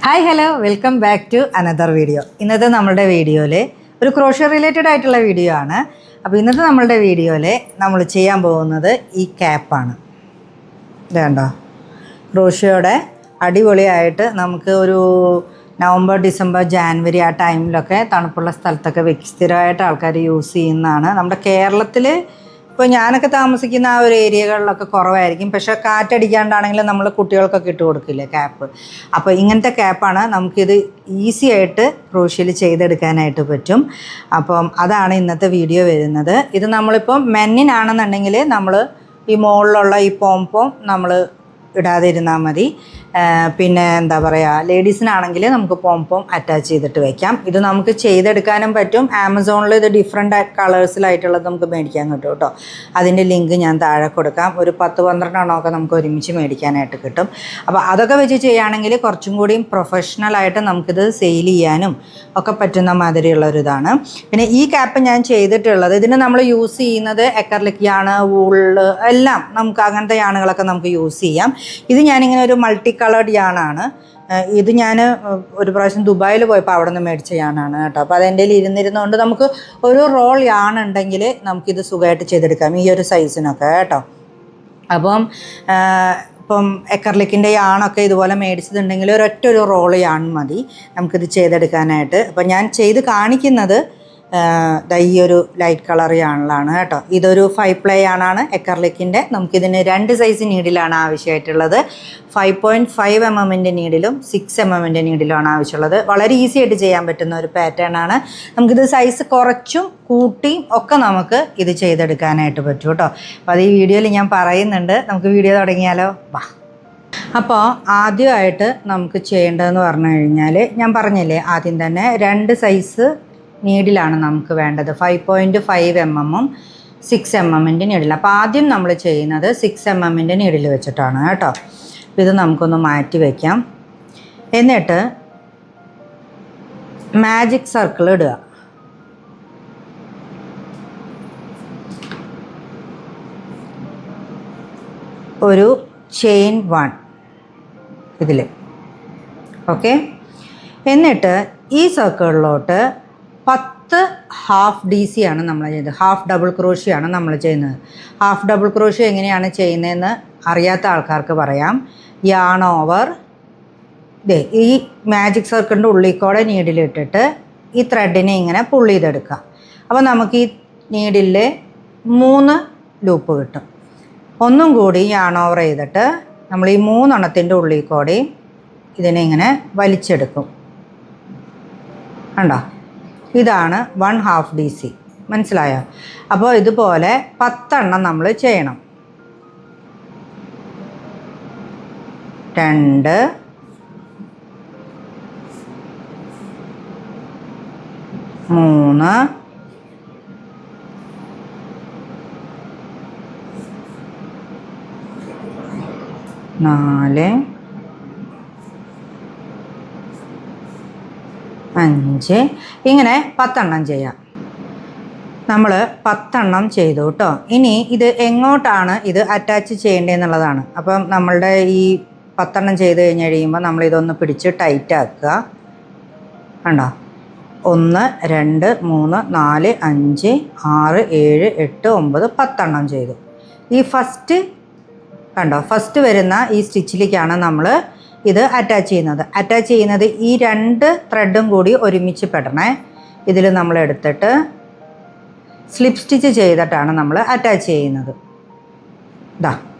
Hi hello welcome back to another video. ഇന്നത്തെ നമ്മളുടെ വീഡിയോയിൽ ഒരു ക്രോഷ്യോ റിലേറ്റഡ് ആയിട്ടുള്ള വീഡിയോ ആണ്. അപ്പോൾ ഇന്നത്തെ നമ്മളുടെ വീഡിയോയിൽ നമ്മൾ ചെയ്യാൻ പോകുന്നത് ഈ ക്യാപ്പാണ്. ഇത് കണ്ടോ, ക്രോഷ്യോയുടെ അടിപൊളിയായിട്ട് നമുക്ക് ഒരു നവംബർ ഡിസംബർ ജാനുവരി ആ ടൈമിലൊക്കെ തണുപ്പുള്ള സ്ഥലത്തൊക്കെ സ്ഥിരമായിട്ട് ആൾക്കാർ യൂസ് ചെയ്യുന്നതാണ്. നമ്മുടെ കേരളത്തിൽ ഇപ്പോൾ ഞാനൊക്കെ താമസിക്കുന്ന ആ ഒരു ഏരിയകളിലൊക്കെ കുറവായിരിക്കും. പക്ഷേ കാറ്റടിക്കാണ്ടാണെങ്കിൽ നമ്മൾ കുട്ടികൾക്കൊക്കെ ഇട്ട് കൊടുക്കില്ലേ ക്യാപ്പ്. അപ്പോൾ ഇങ്ങനത്തെ ക്യാപ്പാണ് നമുക്കിത് ഈസി ആയിട്ട് ക്രോഷ്യോയിൽ ചെയ്തെടുക്കാനായിട്ട് പറ്റും. അപ്പം അതാണ് ഇന്നത്തെ വീഡിയോ വരുന്നത്. ഇത് നമ്മളിപ്പം മെന്നിനാണെന്നുണ്ടെങ്കിൽ നമ്മൾ ഈ മുകളിലുള്ള ഈ പോംപോം നമ്മൾ ഇടാതെ ഇരുന്നാൽ മതി. പിന്നെ എന്താ പറയുക, ലേഡീസിനാണെങ്കിൽ നമുക്ക് പോംപോം അറ്റാച്ച് ചെയ്തിട്ട് വയ്ക്കാം. ഇത് നമുക്ക് ചെയ്തെടുക്കാനും പറ്റും. ആമസോണിൽ ഇത് ഡിഫറെൻ്റ് കളേഴ്സിലായിട്ടുള്ളത് നമുക്ക് മേടിക്കാൻ കിട്ടും കേട്ടോ. അതിൻ്റെ ലിങ്ക് ഞാൻ താഴെ കൊടുക്കാം. ഒരു 10-12 എണ്ണമൊക്കെ നമുക്ക് ഒരുമിച്ച് മേടിക്കാനായിട്ട് കിട്ടും. അപ്പോൾ അതൊക്കെ വെച്ച് ചെയ്യുകയാണെങ്കിൽ കുറച്ചും കൂടിയും പ്രൊഫഷണലായിട്ട് നമുക്കിത് സെയിൽ ചെയ്യാനും ഒക്കെ പറ്റുന്ന മാതിരിയുള്ളൊരിതാണ്. പിന്നെ ഈ ക്യാപ്പ് ഞാൻ ചെയ്തിട്ടുള്ളത്, ഇതിന് നമ്മൾ യൂസ് ചെയ്യുന്നത് അക്രിലിക് യാണ്, വൂള് എല്ലാം നമുക്ക് അങ്ങനത്തെ യാണുകളൊക്കെ നമുക്ക് യൂസ് ചെയ്യാം. ഇത് ഞാനിങ്ങനെ ഒരു മൾട്ടി കളേർഡ് യാണാണ്. ഇത് ഞാൻ ഒരു പ്രാവശ്യം ദുബായിൽ പോയപ്പോൾ അവിടെ നിന്ന് മേടിച്ച യാണാണ് കേട്ടോ. അപ്പോൾ അതെൻ്റെ ഇരുന്നിരുന്നുകൊണ്ട് നമുക്ക് ഒരു റോൾ യാൺ ഉണ്ടെങ്കിൽ നമുക്കിത് സുഖമായിട്ട് ചെയ്തെടുക്കാം, ഈ ഒരു സൈസിനൊക്കെ കേട്ടോ. ഇപ്പം അക്രിലിക്കിൻ്റെ യാണൊക്കെ ഇതുപോലെ മേടിച്ചതുണ്ടെങ്കിൽ ഒരു റോള് യാൺ മതി നമുക്കിത് ചെയ്തെടുക്കാനായിട്ട്. അപ്പം ഞാൻ ചെയ്ത് കാണിക്കുന്നത് ഈ ഒരു ലൈറ്റ് കളർ യാണിലാണ് കേട്ടോ. ഇതൊരു 5 പ്ലേ യാണാണ് അക്രിലിക്കിൻ്റെ. നമുക്കിതിന് 2 സൈസ് നീഡിലാണ് ആവശ്യമായിട്ടുള്ളത്. 5.5 mm നീഡിലും 6 mm നീഡിലുമാണ് ആവശ്യമുള്ളത്. വളരെ ഈസി ആയിട്ട് ചെയ്യാൻ പറ്റുന്ന ഒരു പാറ്റേൺ ആണ്. നമുക്കിത് സൈസ് കുറച്ചും കൂട്ടിയും ഒക്കെ നമുക്ക് ഇത് ചെയ്തെടുക്കാനായിട്ട് പറ്റും കേട്ടോ. അപ്പോൾ അത് ഈ വീഡിയോയിൽ ഞാൻ പറയുന്നുണ്ട്. നമുക്ക് വീഡിയോ തുടങ്ങിയാലോ? വാ. അപ്പോൾ ആദ്യമായിട്ട് നമുക്ക് ചെയ്യേണ്ടതെന്ന് പറഞ്ഞു കഴിഞ്ഞാൽ, ഞാൻ പറഞ്ഞില്ലേ ആദ്യം തന്നെ 2 സൈസ് നീഡിലാണ് നമുക്ക് വേണ്ടത്. 5.5 mm 6 mm നീഡിൽ. അപ്പോൾ ആദ്യം നമ്മൾ ചെയ്യുന്നത് 6 mm നീഡിൽ വെച്ചിട്ടാണ് കേട്ടോ. ഇത് നമുക്കൊന്ന് മാറ്റി വയ്ക്കാം. എന്നിട്ട് മാജിക് സർക്കിൾ ഇടുക. ഒരു ചെയിൻ 1 ഇതിൽ. ഓക്കെ. എന്നിട്ട് ഈ സർക്കിളിലോട്ട് 10 ഹാഫ് DC ആണ് നമ്മൾ ചെയ്യുന്നത്. ഹാഫ് ഡബിൾ ക്രോഷ്യോ ആണ് നമ്മൾ ചെയ്യുന്നത്. ഹാഫ് ഡബിൾ ക്രോഷ്യോ എങ്ങനെയാണ് ചെയ്യുന്നതെന്ന് അറിയാത്ത ആൾക്കാർക്ക് പറയാം. യാൺ ഓവർ ഈ മാജിക് സർക്കിളിൻ്റെ ഉള്ളിൽ നീഡിലിട്ടിട്ട് ഈ ത്രെഡിനെ ഇങ്ങനെ പുള്ള് ചെയ്തെടുക്കുക. അപ്പോൾ നമുക്ക് ഈ നീഡിൽ 3 ലൂപ്പ് കിട്ടും. ഒന്നും കൂടി യാൺ ഓവർ ചെയ്തിട്ട് നമ്മൾ ഈ 3 എണ്ണത്തിൻ്റെ ഉള്ളിൽ കൂടി ഇതിനെ ഇങ്ങനെ വലിച്ചെടുക്കും. കണ്ടോ, ഇതാണ് 1/2 DC. മനസ്സിലായോ? അപ്പോൾ ഇതുപോലെ 10 എണ്ണം നമ്മൾ ചെയ്യണം. 2 3 4 5 ഇങ്ങനെ 10 എണ്ണം ചെയ്യാം. നമ്മൾ 10 എണ്ണം ചെയ്തു കേട്ടോ. ഇനി ഇത് എങ്ങോട്ടാണ് ഇത് അറ്റാച്ച് ചെയ്യേണ്ടതെന്നുള്ളതാണ്. അപ്പം നമ്മളുടെ ഈ 10 എണ്ണം ചെയ്ത് കഴിഞ്ഞ് കഴിയുമ്പോൾ നമ്മളിതൊന്ന് പിടിച്ച് ടൈറ്റ് ആക്കുക. കണ്ടോ, 1 2 3 4 5 6 7 8 9 10 എണ്ണം ചെയ്തു. ഈ ഫസ്റ്റ് വരുന്ന ഈ സ്റ്റിച്ചിലേക്കാണ് നമ്മൾ ഇത് അറ്റാച്ച് ചെയ്യുന്നത്. ഈ 2 ത്രെഡും കൂടി ഒരുമിച്ച് പെടണേ. ഇതിൽ നമ്മൾ എടുത്തിട്ട് സ്ലിപ്പ് സ്റ്റിച്ച് ചെയ്തിട്ടാണ് നമ്മൾ അറ്റാച്ച് ചെയ്യുന്നത്.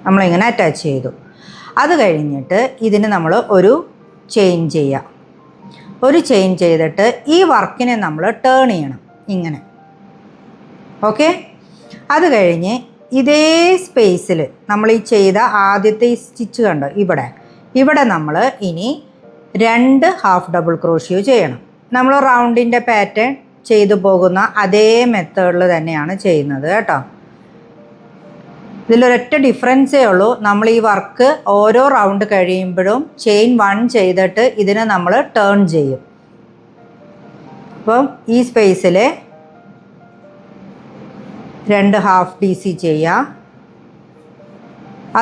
നമ്മളിങ്ങനെ അറ്റാച്ച് ചെയ്തു. അത് കഴിഞ്ഞിട്ട് ഇതിന് നമ്മൾ ഒരു ചെയിൻ ചെയ്യാം. ഒരു ചെയിൻ ചെയ്തിട്ട് ഈ വർക്കിനെ നമ്മൾ ടേൺ ചെയ്യണം ഇങ്ങനെ. ഓക്കെ. അത് കഴിഞ്ഞ് ഇതേ സ്പേസിൽ നമ്മൾ ഈ ചെയ്ത ആദ്യത്തെ ഈ സ്റ്റിച്ച് കണ്ടോ, ഇവിടെ നമ്മൾ ഇനി 2 ഹാഫ് ഡബിൾ ക്രോഷ്യോ ചെയ്യണം. നമ്മൾ റൗണ്ടിൻ്റെ പാറ്റേൺ ചെയ്തു പോകുന്ന അതേ മെത്തേഡിൽ തന്നെയാണ് ചെയ്യുന്നത് കേട്ടോ. ഇതിലൊരൊറ്റ ഡിഫറൻസേ ഉള്ളൂ. നമ്മൾ ഈ വർക്ക് ഓരോ റൗണ്ട് കഴിയുമ്പോഴും ചെയിൻ 1 ചെയ്തിട്ട് ഇതിനെ നമ്മൾ ടേൺ ചെയ്യും. അപ്പം ഈ സ്പേസിൽ 2 ഹാഫ് DC ചെയ്യുക.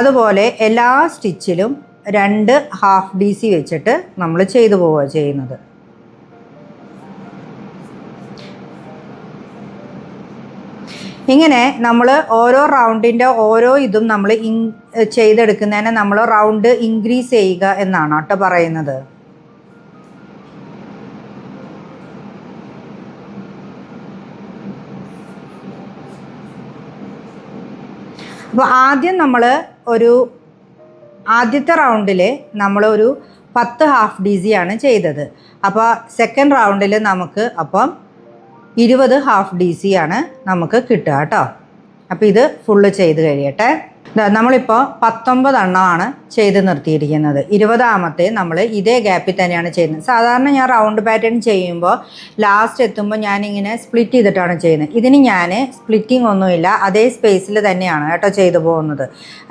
അതുപോലെ എല്ലാ സ്റ്റിച്ചിലും 2 ഹാഫ് ഡി സി വെച്ചിട്ട് നമ്മൾ ചെയ്തു പോവുക ചെയ്യുന്നത്. ഇങ്ങനെ നമ്മൾ ഓരോ റൗണ്ടിൻ്റെ ഓരോ ഇതും നമ്മൾ ചെയ്തെടുക്കുന്നതിന് നമ്മൾ റൗണ്ട് ഇൻക്രീസ് ചെയ്യുക എന്നാണ് കേട്ടോ പറയുന്നത്. അപ്പോൾ ആദ്യം നമ്മൾ ആദ്യത്തെ റൗണ്ടിൽ നമ്മളൊരു 10 ഹാഫ് ഡി സി ആണ് ചെയ്തത്. അപ്പോൾ സെക്കൻഡ് റൗണ്ടിൽ നമുക്ക് അപ്പം 20 ഹാഫ് ഡി സി ആണ് നമുക്ക് കിട്ടുക കേട്ടോ. അപ്പോൾ ഇത് ഫുള്ള് ചെയ്ത് കഴിയട്ടെ. നമ്മളിപ്പോൾ 19 എണ്ണമാണ് ചെയ്ത് നിർത്തിയിരിക്കുന്നത്. 20ാമത്തെ നമ്മൾ ഇതേ ഗ്യാപ്പിൽ തന്നെയാണ് ചെയ്യുന്നത്. സാധാരണ ഞാൻ റൗണ്ട് പാറ്റേൺ ചെയ്യുമ്പോൾ ലാസ്റ്റ് എത്തുമ്പോൾ ഞാനിങ്ങനെ സ്പ്ലിറ്റ് ചെയ്തിട്ടാണ് ചെയ്യുന്നത്. ഇതിന് ഞാൻ സ്പ്ലിറ്റിംഗ് ഒന്നുമില്ല, അതേ സ്പേസിൽ തന്നെയാണ് കേട്ടോ ചെയ്തു പോകുന്നത്.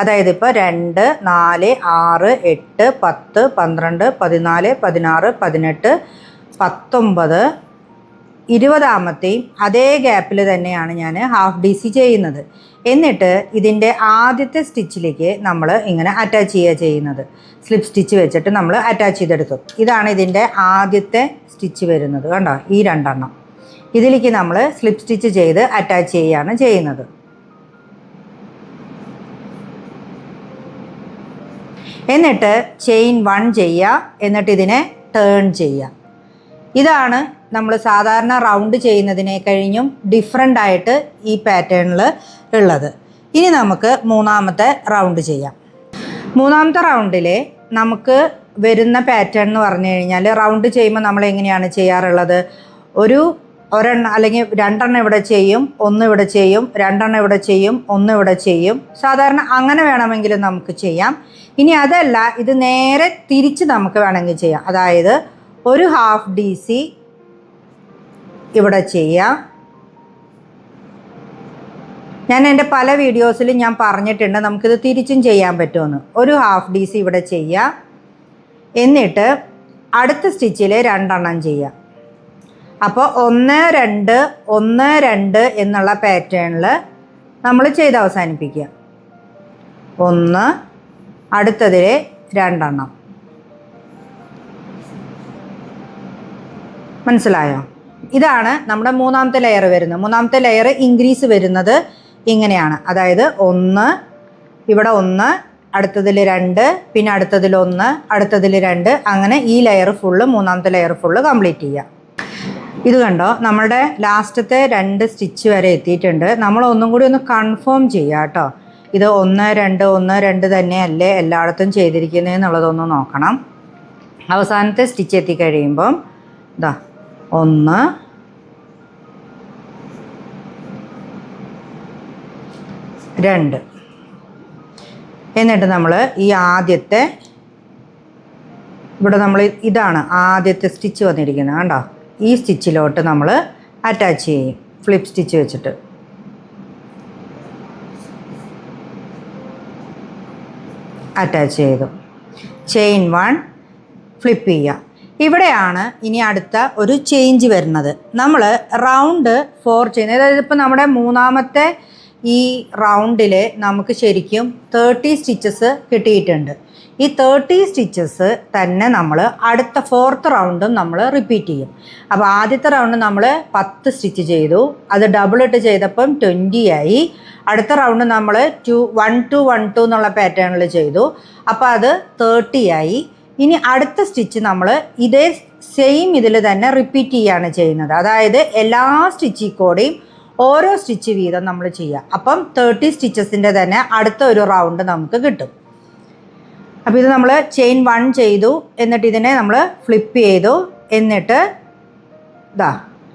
അതായത് ഇപ്പോൾ 2, 4, 6, 8, 10, 12, 14, 16, 18, 19, 20ാമത്തെയും അതേ ഗ്യാപ്പിൽ തന്നെയാണ് ഞാൻ ഹാഫ് ഡി സി ചെയ്യുന്നത്. എന്നിട്ട് ഇതിൻ്റെ ആദ്യത്തെ സ്റ്റിച്ചിലേക്ക് നമ്മൾ ഇങ്ങനെ അറ്റാച്ച് ചെയ്യുന്നത്. സ്ലിപ്പ് സ്റ്റിച്ച് വെച്ചിട്ട് നമ്മൾ അറ്റാച്ച് ചെയ്തെടുക്കും. ഇതാണ് ഇതിൻ്റെ ആദ്യത്തെ സ്റ്റിച്ച് വരുന്നത്. കണ്ടോ, ഈ 2 എണ്ണം ഇതിലേക്ക് നമ്മൾ സ്ലിപ്പ് സ്റ്റിച്ച് ചെയ്ത് അറ്റാച്ച് ചെയ്യുകയാണ് ചെയ്യുന്നത്. എന്നിട്ട് ചെയിൻ 1 ചെയ്യുക, എന്നിട്ട് ഇതിനെ ടേൺ ചെയ്യുക. ഇതാണ് നമ്മൾ സാധാരണ റൗണ്ട് ചെയ്യുന്നതിനെ കഴിഞ്ഞും ഡിഫറെൻ്റ് ആയിട്ട് ഈ പാറ്റേണിൽ ഉള്ളത്. ഇനി നമുക്ക് 3ാമത്തെ റൗണ്ട് ചെയ്യാം. 3ാമത്തെ റൗണ്ടിൽ നമുക്ക് വരുന്ന പാറ്റേൺ എന്ന് പറഞ്ഞു കഴിഞ്ഞാൽ, റൗണ്ട് ചെയ്യുമ്പോൾ നമ്മൾ എങ്ങനെയാണ് ചെയ്യാറുള്ളത്? ഒരെണ്ണം അല്ലെങ്കിൽ 2 എണ്ണം ഇവിടെ ചെയ്യും, 1 ഇവിടെ ചെയ്യും, 2 എണ്ണം ഇവിടെ ചെയ്യും, 1 ഇവിടെ ചെയ്യും. സാധാരണ അങ്ങനെ വേണമെങ്കിലും നമുക്ക് ചെയ്യാം. ഇനി അതല്ല, ഇത് നേരെ തിരിച്ച് നമുക്ക് വേണമെങ്കിൽ ചെയ്യാം. അതായത് ഒരു ഹാഫ് ഡി സി ഇവിടെ ചെയ്യാം. ഞാൻ എൻ്റെ പല വീഡിയോസിലും ഞാൻ പറഞ്ഞിട്ടുണ്ട് നമുക്കിത് തിരിച്ചും ചെയ്യാൻ പറ്റുമെന്ന്. ഒരു ഹാഫ് ഡി സി ഇവിടെ ചെയ്യാം, എന്നിട്ട് അടുത്ത സ്റ്റിച്ചിൽ 2 എണ്ണം ചെയ്യാം. അപ്പോൾ 1, 2, 1, 2 എന്നുള്ള പാറ്റേണിൽ നമ്മൾ ചെയ്ത് അവസാനിപ്പിക്കുക. 1, അടുത്തതിൽ 2 എണ്ണം. മനസ്സിലായോ? ഇതാണ് നമ്മുടെ 3ാമത്തെ ലെയർ വരുന്നത്. 3ാമത്തെ ലെയർ ഇൻക്രീസ് വരുന്നത് ഇങ്ങനെയാണ്. അതായത് 1, ഇവിടെ 1, അടുത്തതിൽ 2, പിന്നെ അടുത്തതിൽ 1, അടുത്തതിൽ 2, അങ്ങനെ ഈ ലെയർ ഫുള്ള് 3ാമത്തെ ലെയർ ഫുള്ള് കംപ്ലീറ്റ് ചെയ്യുക. ഇത് കണ്ടോ, നമ്മളുടെ ലാസ്റ്റത്തെ 2 സ്റ്റിച്ച് വരെ എത്തിയിട്ടുണ്ട്. നമ്മൾ ഒന്നും കൂടി ഒന്ന് കൺഫേം ചെയ്യുക കേട്ടോ. ഇത് 1, 2, 1, 2 തന്നെയല്ലേ എല്ലായിടത്തും ചെയ്തിരിക്കുന്നതെന്നുള്ളതൊന്ന് നോക്കണം. അവസാനത്തെ സ്റ്റിച്ച് എത്തിക്കഴിയുമ്പം ഇതാ 1, 2, എന്നിട്ട് നമ്മൾ ഈ ആദ്യത്തെ ഇവിടെ നമ്മൾ ഇതാണ് ആദ്യത്തെ സ്റ്റിച്ച് വന്നിരിക്കുന്നത്. കണ്ടോ, ഈ സ്റ്റിച്ചിലോട്ട് നമ്മൾ അറ്റാച്ച് ചെയ്യും ഫ്ലിപ്പ് സ്റ്റിച്ച് വെച്ചിട്ട്. അറ്റാച്ച് ചെയ്തു. ചെയിൻ 1 ഫ്ലിപ്പ് ചെയ്യുക. ഇവിടെയാണ് ഇനി അടുത്ത ഒരു ചേഞ്ച് വരുന്നത്. നമ്മൾ റൗണ്ട് 4 ചെയ്യുന്നത്. അതായത് ഇപ്പോൾ നമ്മുടെ 3ാമത്തെ ഈ റൗണ്ടിൽ നമുക്ക് ശരിക്കും 30 സ്റ്റിച്ചസ് കിട്ടിയിട്ടുണ്ട്. ഈ 30 സ്റ്റിച്ചസ് തന്നെ നമ്മൾ അടുത്ത 4th റൗണ്ടും നമ്മൾ റിപ്പീറ്റ് ചെയ്യും. അപ്പോൾ ആദ്യത്തെ റൗണ്ട് നമ്മൾ 10 സ്റ്റിച്ച് ചെയ്തു, അത് ഡബിൾ ഇട്ട് ചെയ്തപ്പം 20 ആയി. അടുത്ത റൗണ്ട് നമ്മൾ 1 2 1 2 എന്നുള്ള പാറ്റേണിൽ ചെയ്തു, അപ്പോൾ അത് 30 ആയി. ഇനി അടുത്ത സ്റ്റിച്ച് നമ്മൾ ഇതേ സെയിം ഇതിൽ തന്നെ റിപ്പീറ്റ് ചെയ്യുകയാണ് ചെയ്യുന്നത്. അതായത് എല്ലാ സ്റ്റിച്ചിൽ കൂടെയും ഓരോ സ്റ്റിച്ച് വീതം നമ്മൾ ചെയ്യുക. അപ്പം 30 സ്റ്റിച്ചസിൻ്റെ തന്നെ അടുത്ത ഒരു റൗണ്ട് നമുക്ക് കിട്ടും. അപ്പോൾ ഇത് നമ്മൾ ചെയിൻ 1 ചെയ്തു, എന്നിട്ട് ഇതിനെ നമ്മൾ ഫ്ലിപ്പ് ചെയ്തു, എന്നിട്ട് ഇതാ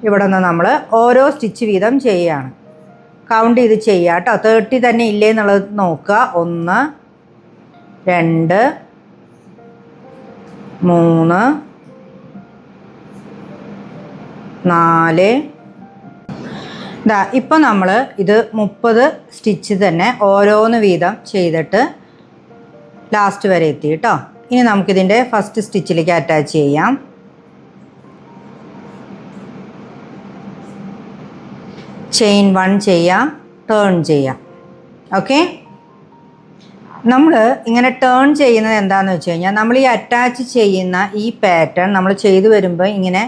ഇവിടെ നിന്ന് നമ്മൾ ഓരോ സ്റ്റിച്ച് വീതം ചെയ്യുകയാണ്. കൗണ്ട് ചെയ്ത് ചെയ്യുക കേട്ടോ. 30 തന്നെ ഇല്ലേ എന്നുള്ളത് നോക്കുക. 1, 2, 3, 4. ഇതാ ഇപ്പോൾ നമ്മൾ ഇത് 30 സ്റ്റിച്ച് തന്നെ ഓരോന്ന് വീതം ചെയ്തിട്ട് ലാസ്റ്റ് വരെ എത്തി കേട്ടോ. ഇനി നമുക്കിതിൻ്റെ ഫസ്റ്റ് സ്റ്റിച്ചിലേക്ക് അറ്റാച്ച് ചെയ്യാം. ചെയിൻ 1 ചെയ്യാം, ടേൺ ചെയ്യാം. ഓക്കെ, നമ്മൾ ഇങ്ങനെ ടേൺ ചെയ്യുന്നത് എന്താണെന്ന് വെച്ച് കഴിഞ്ഞാൽ നമ്മൾ ഈ അറ്റാച്ച് ചെയ്യുന്ന ഈ പാറ്റേൺ നമ്മൾ ചെയ്തു വരുമ്പോൾ ഇങ്ങനെ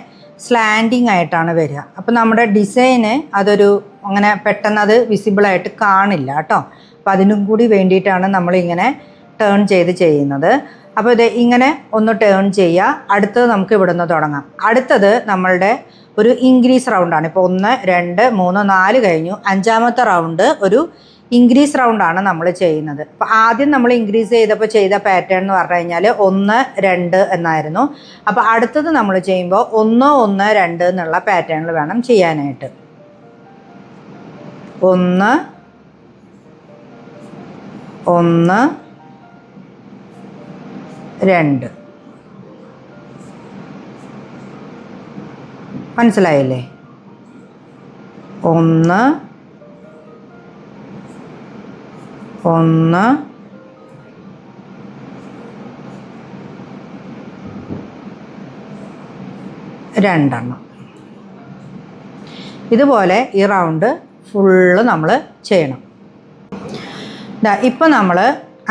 സ്ലാൻഡിങ് ആയിട്ടാണ് വരിക. അപ്പോൾ നമ്മുടെ ഡിസൈന് അതൊരു അങ്ങനെ പെട്ടെന്ന് അത് വിസിബിളായിട്ട് കാണില്ല കേട്ടോ. അപ്പോൾ അതിനും കൂടി വേണ്ടിയിട്ടാണ് നമ്മളിങ്ങനെ ടേൺ ചെയ്ത് ചെയ്യുന്നത്. അപ്പോൾ ഇത് ഇങ്ങനെ ഒന്ന് ടേൺ ചെയ്യുക. അടുത്തത് നമുക്ക് ഇവിടെ നിന്ന് തുടങ്ങാം. അടുത്തത് നമ്മളുടെ ഒരു ഇൻക്രീസ് റൗണ്ടാണ്. ഇപ്പോൾ 1 2 3 4 കഴിഞ്ഞു. 5ാമത്തെ റൗണ്ട് ഒരു ഇൻക്രീസ് റൗണ്ടാണ് നമ്മൾ ചെയ്യുന്നത്. അപ്പോൾ ആദ്യം നമ്മൾ ഇൻക്രീസ് ചെയ്തപ്പോൾ ചെയ്ത പാറ്റേൺ എന്ന് പറഞ്ഞു കഴിഞ്ഞാൽ 1 2 എന്നായിരുന്നു. അപ്പോൾ അടുത്തത് നമ്മൾ ചെയ്യുമ്പോൾ 1 1 2 എന്നുള്ള പാറ്റേണിൽ വേണം ചെയ്യാനായിട്ട്. 1 1 2. മനസ്സിലായില്ലേ? 1 1 2. ഇതുപോലെ ഈ റൗണ്ട് ഫുള്ള് നമ്മൾ ചെയ്യണം. ഇപ്പോൾ നമ്മൾ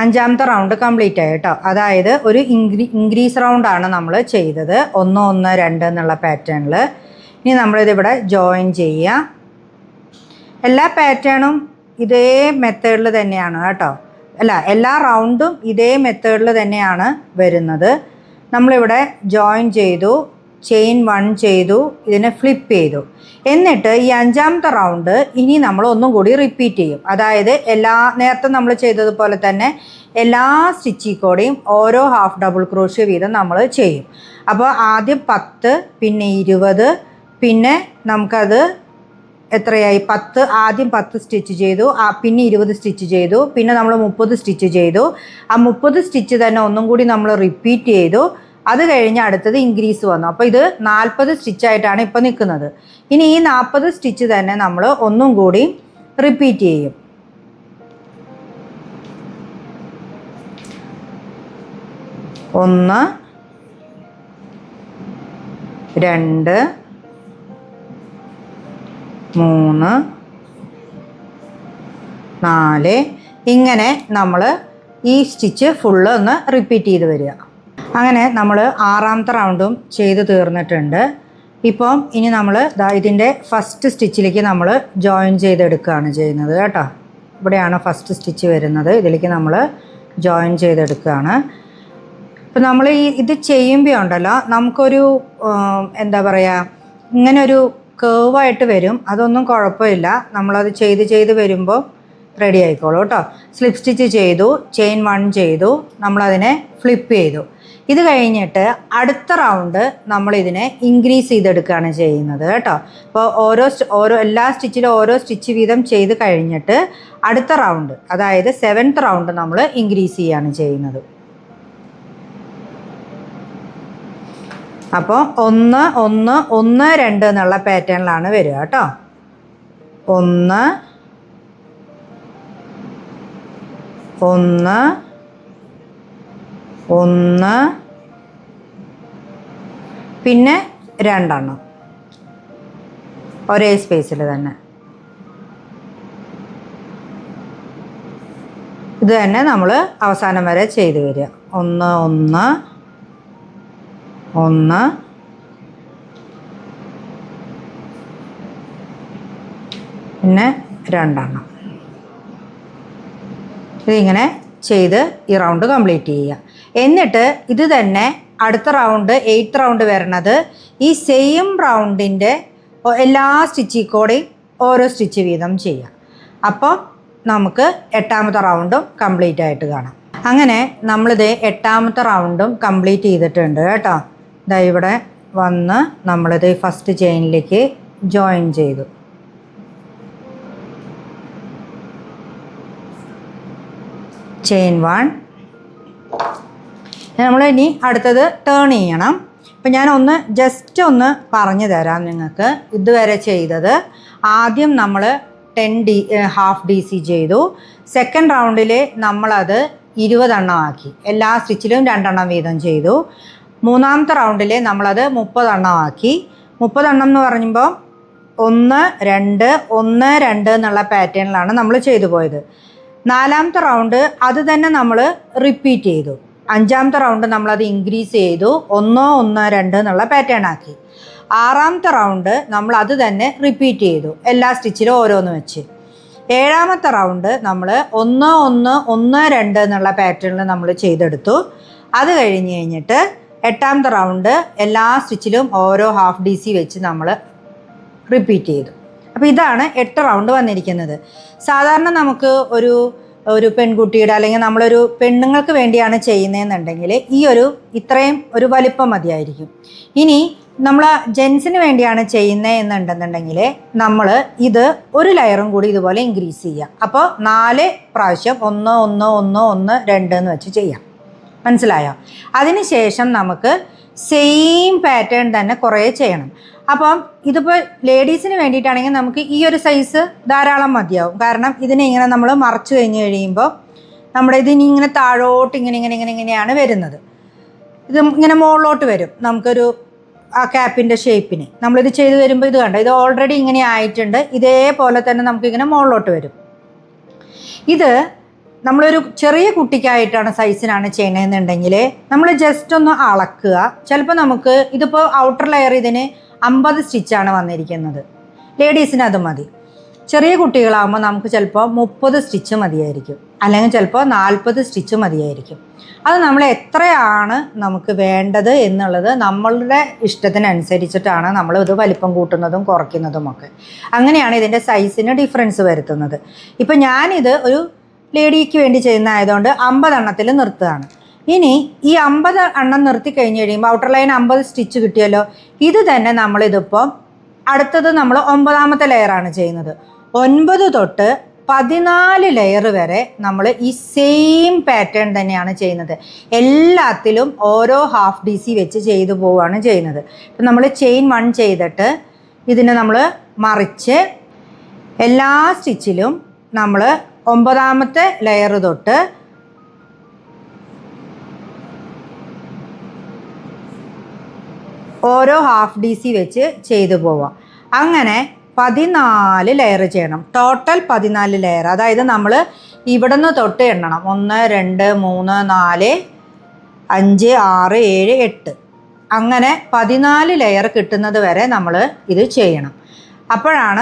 5ാമത്തെ റൗണ്ട് കംപ്ലീറ്റ് ആയി കേട്ടോ. അതായത് ഒരു ഇൻക്രീസ് റൗണ്ടാണ് നമ്മൾ ചെയ്തത് 1 1 2 എന്നുള്ള പാറ്റേണിൽ. ഇനി നമ്മളിതിവിടെ ജോയിൻ ചെയ്യുക. എല്ലാ പാറ്റേണും ഇതേ മെത്തേഡിൽ തന്നെയാണ് കേട്ടോ. എല്ലാ റൗണ്ടും ഇതേ മെത്തേഡിൽ തന്നെയാണ് വരുന്നത്. നമ്മളിവിടെ ജോയിൻ ചെയ്തു, ചെയിൻ 1 ചെയ്തു, ഇതിനെ ഫ്ലിപ്പ് ചെയ്തു. എന്നിട്ട് ഈ 5ാമത്തെ റൗണ്ട് ഇനി നമ്മൾ ഒന്നും കൂടി റിപ്പീറ്റ് ചെയ്യും. അതായത് നേരത്തെ നമ്മൾ ചെയ്തതുപോലെ തന്നെ എല്ലാ സ്റ്റിച്ചിൽ കൂടെയും ഓരോ ഹാഫ് ഡബിൾ ക്രോഷ്യ വീതം നമ്മൾ ചെയ്യും. അപ്പോൾ ആദ്യം 10, പിന്നെ 20, പിന്നെ നമുക്കത് എത്രയായി 10, ആദ്യം 10 സ്റ്റിച്ച് ചെയ്തു, പിന്നെ 20 സ്റ്റിച്ച് ചെയ്തു, പിന്നെ നമ്മൾ 30 സ്റ്റിച്ച് ചെയ്തു. ആ 30 സ്റ്റിച്ച് തന്നെ ഒന്നും കൂടി നമ്മൾ റിപ്പീറ്റ് ചെയ്തു. അത് കഴിഞ്ഞ് അടുത്തത് ഇൻക്രീസ് വന്നു. അപ്പോൾ ഇത് 40 സ്റ്റിച്ചായിട്ടാണ് ഇപ്പോൾ നിൽക്കുന്നത്. ഇനി ഈ 40 സ്റ്റിച്ച് തന്നെ നമ്മൾ ഒന്നും കൂടി റിപ്പീറ്റ് ചെയ്യും. 1 2 3 4 ഇങ്ങനെ നമ്മൾ ഈ സ്റ്റിച്ച് ഫുള്ള് ഒന്ന് റിപ്പീറ്റ് ചെയ്ത് വരിക. അങ്ങനെ നമ്മൾ 6ാമത്തെ റൗണ്ടും ചെയ്ത് തീർന്നിട്ടുണ്ട്. ഇപ്പം ഇനി നമ്മൾ ഇതിൻ്റെ ഫസ്റ്റ് സ്റ്റിച്ചിലേക്ക് നമ്മൾ ജോയിൻ ചെയ്തെടുക്കുകയാണ് ചെയ്യുന്നത് കേട്ടോ. ഇവിടെയാണ് ഫസ്റ്റ് സ്റ്റിച്ച് വരുന്നത്. ഇതിലേക്ക് നമ്മൾ ജോയിൻ ചെയ്തെടുക്കുകയാണ്. ഇപ്പം നമ്മൾ ഇത് ചെയ്യുമ്പോൾ ഉണ്ടല്ലോ നമുക്കൊരു എന്താ പറയുക, ഇങ്ങനൊരു കേവായിട്ട് വരും. അതൊന്നും കുഴപ്പമില്ല. നമ്മളത് ചെയ്ത് വരുമ്പോൾ റെഡി ആയിക്കോളൂ കേട്ടോ. സ്ലിപ്പ് സ്റ്റിച്ച് ചെയ്തു, ചെയിൻ 1 ചെയ്തു, നമ്മളതിനെ ഫ്ലിപ്പ് ചെയ്തു. ഇത് കഴിഞ്ഞിട്ട് അടുത്ത റൗണ്ട് നമ്മളിതിനെ ഇൻക്രീസ് ചെയ്തെടുക്കുകയാണ് ചെയ്യുന്നത് കേട്ടോ. അപ്പോൾ എല്ലാ സ്റ്റിച്ചിലും ഓരോ സ്റ്റിച്ച് വീതം ചെയ്ത് കഴിഞ്ഞിട്ട് അടുത്ത റൗണ്ട്, അതായത് 7th റൗണ്ട് നമ്മൾ ഇൻക്രീസ് ചെയ്യുകയാണ് ചെയ്യുന്നത്. അപ്പോൾ 1 1 1 2 എന്നുള്ള പാറ്റേണിലാണ് വരിക കേട്ടോ. 1 1 1 പിന്നെ 2 ഒരേ സ്പേസിൽ തന്നെ. ഇത് തന്നെ നമ്മൾ അവസാനം വരെ ചെയ്ത് വരിക. 1 1 1 പിന്നെ 2. ഇതിങ്ങനെ ചെയ്ത് ഈ റൗണ്ട് കംപ്ലീറ്റ് ചെയ്യുക. എന്നിട്ട് ഇത് തന്നെ അടുത്ത റൗണ്ട് 8th റൗണ്ട് വരണത് ഈ സെയിം റൗണ്ടിൻ്റെ എല്ലാ സ്റ്റിച്ചിൽ കൂടെയും ഓരോ സ്റ്റിച്ച് വീതം ചെയ്യുക. അപ്പോൾ നമുക്ക് 8ാമത്തെ റൗണ്ടും കംപ്ലീറ്റ് ആയിട്ട് കാണാം. അങ്ങനെ നമ്മളിത് 8ാമത്തെ റൗണ്ടും കംപ്ലീറ്റ് ചെയ്തിട്ടുണ്ട് കേട്ടോ. ഇതാ ഇവിടെ വന്ന് നമ്മളിത് ഫസ്റ്റ് ചെയിനിലേക്ക് ജോയിൻ ചെയ്തു. ചെയിൻ 1. നമ്മൾ ഇനി അടുത്തത് ടേൺ ചെയ്യണം. അപ്പം ഞാനൊന്ന് ജസ്റ്റ് ഒന്ന് പറഞ്ഞു തരാം നിങ്ങൾക്ക്. ഇതുവരെ ചെയ്തത് ആദ്യം നമ്മൾ ഹാഫ് ഡി സി ചെയ്തു. സെക്കൻഡ് റൗണ്ടിൽ നമ്മളത് 20 എണ്ണം ആക്കി. എല്ലാ സ്റ്റിച്ചിലും 2 എണ്ണം വീതം ചെയ്തു. 3ാമത്തെ റൗണ്ടിൽ നമ്മളത് 30 എണ്ണം ആക്കി. 30 എണ്ണം എന്ന് പറയുമ്പോൾ 1 2 1 2 എന്നുള്ള പാറ്റേണിലാണ് നമ്മൾ ചെയ്തു പോയത്. നാലാമത്തെ റൗണ്ട് അത് തന്നെ നമ്മൾ റിപ്പീറ്റ് ചെയ്തു. അഞ്ചാമത്തെ റൗണ്ട് നമ്മളത് ഇൻക്രീസ് ചെയ്തു, 1 1 2 എന്നുള്ള പാറ്റേൺ ആക്കി. ആറാമത്തെ റൗണ്ട് നമ്മൾ അത് തന്നെ റിപ്പീറ്റ് ചെയ്തു, എല്ലാ സ്റ്റിച്ചിലും ഓരോന്ന് വെച്ച്. ഏഴാമത്തെ റൗണ്ട് നമ്മൾ 1 1 1 2 എന്നുള്ള പാറ്റേണിൽ നമ്മൾ ചെയ്തെടുത്തു. അത് കഴിഞ്ഞിട്ട് എട്ടാമത്തെ റൗണ്ട് എല്ലാ സ്റ്റിച്ചിലും ഓരോ ഹാഫ് ഡി സി വെച്ച് നമ്മൾ റിപ്പീറ്റ് ചെയ്തു. അപ്പോൾ ഇതാണ് 8 റൗണ്ട് വന്നിരിക്കുന്നത്. സാധാരണ നമുക്ക് ഒരു പെൺകുട്ടിയുടെ അല്ലെങ്കിൽ നമ്മളൊരു പെണ്ണുങ്ങൾക്ക് വേണ്ടിയാണ് ചെയ്യുന്നതെന്നുണ്ടെങ്കിൽ ഇത്രയും ഒരു വലിപ്പം മതിയായിരിക്കും. ഇനി നമ്മൾ ജെൻസിന് വേണ്ടിയാണ് ചെയ്യുന്നത് എന്നുണ്ടെന്നുണ്ടെങ്കിൽ നമ്മൾ ഇത് ഒരു ലെയറും കൂടി ഇതുപോലെ ഇൻക്രീസ് ചെയ്യുക. അപ്പോൾ 4 പ്രാവശ്യം 1 1 1 1 2 എന്ന് വെച്ച് ചെയ്യാം. മനസ്സിലായോ? അതിനുശേഷം നമുക്ക് സെയിം പാറ്റേൺ തന്നെ കുറേ ചെയ്യണം. അപ്പം ഇതിപ്പോൾ ലേഡീസിന് വേണ്ടിയിട്ടാണെങ്കിൽ നമുക്ക് ഈ ഒരു സൈസ് ധാരാളം മതിയാവും. കാരണം ഇതിനെ ഇങ്ങനെ നമ്മൾ മറച്ചു കഴിഞ്ഞ് കഴിയുമ്പോൾ നമ്മുടെ ഇതിനിങ്ങനെ താഴോട്ട് ഇങ്ങനെയാണ് വരുന്നത്. ഇത് ഇങ്ങനെ മുകളിലോട്ട് വരും. നമുക്കൊരു ആ ക്യാപ്പിൻ്റെ ഷേപ്പിന് നമ്മളിത് ചെയ്ത് വരുമ്പോൾ ഇത് കണ്ടോ, ഇത് ഓൾറെഡി ഇങ്ങനെ ആയിട്ടുണ്ട്. ഇതേപോലെ തന്നെ നമുക്കിങ്ങനെ മുകളിലോട്ട് വരും. ഇത് നമ്മളൊരു ചെറിയ കുട്ടിക്കായിട്ടാണ് സൈസിനാണ് ചെയ്യണമെന്നുണ്ടെങ്കിൽ നമ്മൾ ജസ്റ്റ് ഒന്ന് അളക്കുക. ചിലപ്പോൾ നമുക്ക് ഇതിപ്പോൾ ഔട്ടർ ലെയർ ഇതിന് 50 സ്റ്റിച്ചാണ് വന്നിരിക്കുന്നത്. ലേഡീസിന് അത് മതി. ചെറിയ കുട്ടികളാകുമ്പോൾ നമുക്ക് ചിലപ്പോൾ 30 സ്റ്റിച്ച് മതിയായിരിക്കും, അല്ലെങ്കിൽ ചിലപ്പോൾ 40 സ്റ്റിച്ച് മതിയായിരിക്കും. അത് നമ്മൾ എത്രയാണ് നമുക്ക് വേണ്ടത് എന്നുള്ളത് നമ്മളുടെ ഇഷ്ടത്തിനനുസരിച്ചിട്ടാണ് നമ്മൾ ഇത് വലിപ്പം കൂട്ടുന്നതും കുറയ്ക്കുന്നതുമൊക്കെ. അങ്ങനെയാണ് ഇതിൻ്റെ സൈസിന് ഡിഫറൻസ് വരുത്തുന്നത്. ഇപ്പം ഞാനിത് ഒരു ലേഡിക്ക് വേണ്ടി ചെയ്യുന്നതായതുകൊണ്ട് 50 എണ്ണത്തിൽ നിർത്തുകയാണ്. ഇനി ഈ 50 എണ്ണം നിർത്തി കഴിഞ്ഞ് കഴിയുമ്പോൾ ഔട്ടർ ലൈൻ 50 സ്റ്റിച്ച് കിട്ടിയല്ലോ. ഇത് തന്നെ നമ്മളിതിപ്പോൾ അടുത്തത് നമ്മൾ 9ാമത്തെ ലെയറാണ് ചെയ്യുന്നത്. 9 തൊട്ട് 14 ലെയർ വരെ നമ്മൾ ഈ സെയിം പാറ്റേൺ തന്നെയാണ് ചെയ്യുന്നത്. എല്ലാത്തിലും ഓരോ ഹാഫ് ഡി സി വെച്ച് ചെയ്തു പോവുകയാണ് ചെയ്യുന്നത്. ഇപ്പം നമ്മൾ ചെയിൻ 1 ചെയ്തിട്ട് ഇതിനെ നമ്മൾ മറിച്ച് എല്ലാ സ്റ്റിച്ചിലും നമ്മൾ 9ാമത്തെ ലെയർ തൊട്ട് ഓരോ ഹാഫ് ഡി സി വെച്ച് ചെയ്തു പോവാം. അങ്ങനെ 14 ലെയർ ചെയ്യണം. Total 14 layer. അതായത് നമ്മൾ ഇവിടെ നിന്ന് തൊട്ട് എണ്ണണം. 1 2 3 4 5 6 7 8 അങ്ങനെ 14 ലെയർ കിട്ടുന്നത് വരെ നമ്മൾ ഇത് ചെയ്യണം. അപ്പോഴാണ്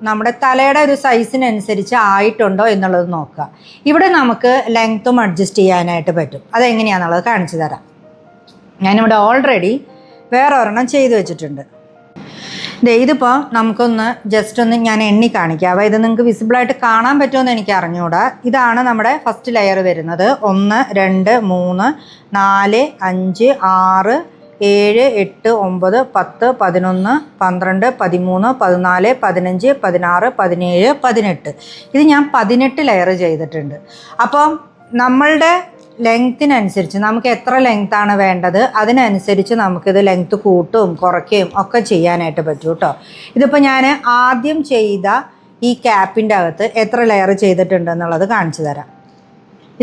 നമ്മുടെ തലയുടെ ഒരു സൈസിനനുസരിച്ച് ആയിട്ടുണ്ടോ എന്നുള്ളത് നോക്കുക. ഇവിടെ നമുക്ക് ലെങ്ത്തും അഡ്ജസ്റ്റ് ചെയ്യാനായിട്ട് പറ്റും. അതെങ്ങനെയാണെന്നുള്ളത് കാണിച്ചു തരാം. ഞാനിവിടെ ഓൾറെഡി വേറെ ഒരെണ്ണം ചെയ്ത് വെച്ചിട്ടുണ്ട്. ഇതിപ്പോൾ നമുക്കൊന്ന് ജസ്റ്റ് ഒന്ന് ഞാൻ എണ്ണി കാണിക്കാം. ഇത് നിങ്ങൾക്ക് വിസിബിളായിട്ട് കാണാൻ പറ്റുമെന്ന് എനിക്ക് അറിഞ്ഞുകൂടാ. ഇതാണ് നമ്മുടെ ഫസ്റ്റ് ലെയർ വരുന്നത്. 1 2 3 4 5 6 7 8 9 10 11 12 13 14 15 16 17 18 ഇത് ഞാൻ 18 ലെയർ ചെയ്തിട്ടുണ്ട്. അപ്പം നമ്മളുടെ ലെങ്ത്തിനനുസരിച്ച് നമുക്ക് എത്ര ലെങ്ത്താണ് വേണ്ടത് അതിനനുസരിച്ച് നമുക്കിത് ലെങ്ത്ത് കൂട്ടുകയും കുറയ്ക്കുകയും ഒക്കെ ചെയ്യാനായിട്ട് പറ്റും കേട്ടോ. ഇതിപ്പോൾ ഞാൻ ആദ്യം ചെയ്ത ഈ ക്യാപ്പിൻ്റെ അകത്ത് എത്ര ലെയർ ചെയ്തിട്ടുണ്ടെന്നുള്ളത് കാണിച്ചു തരാം.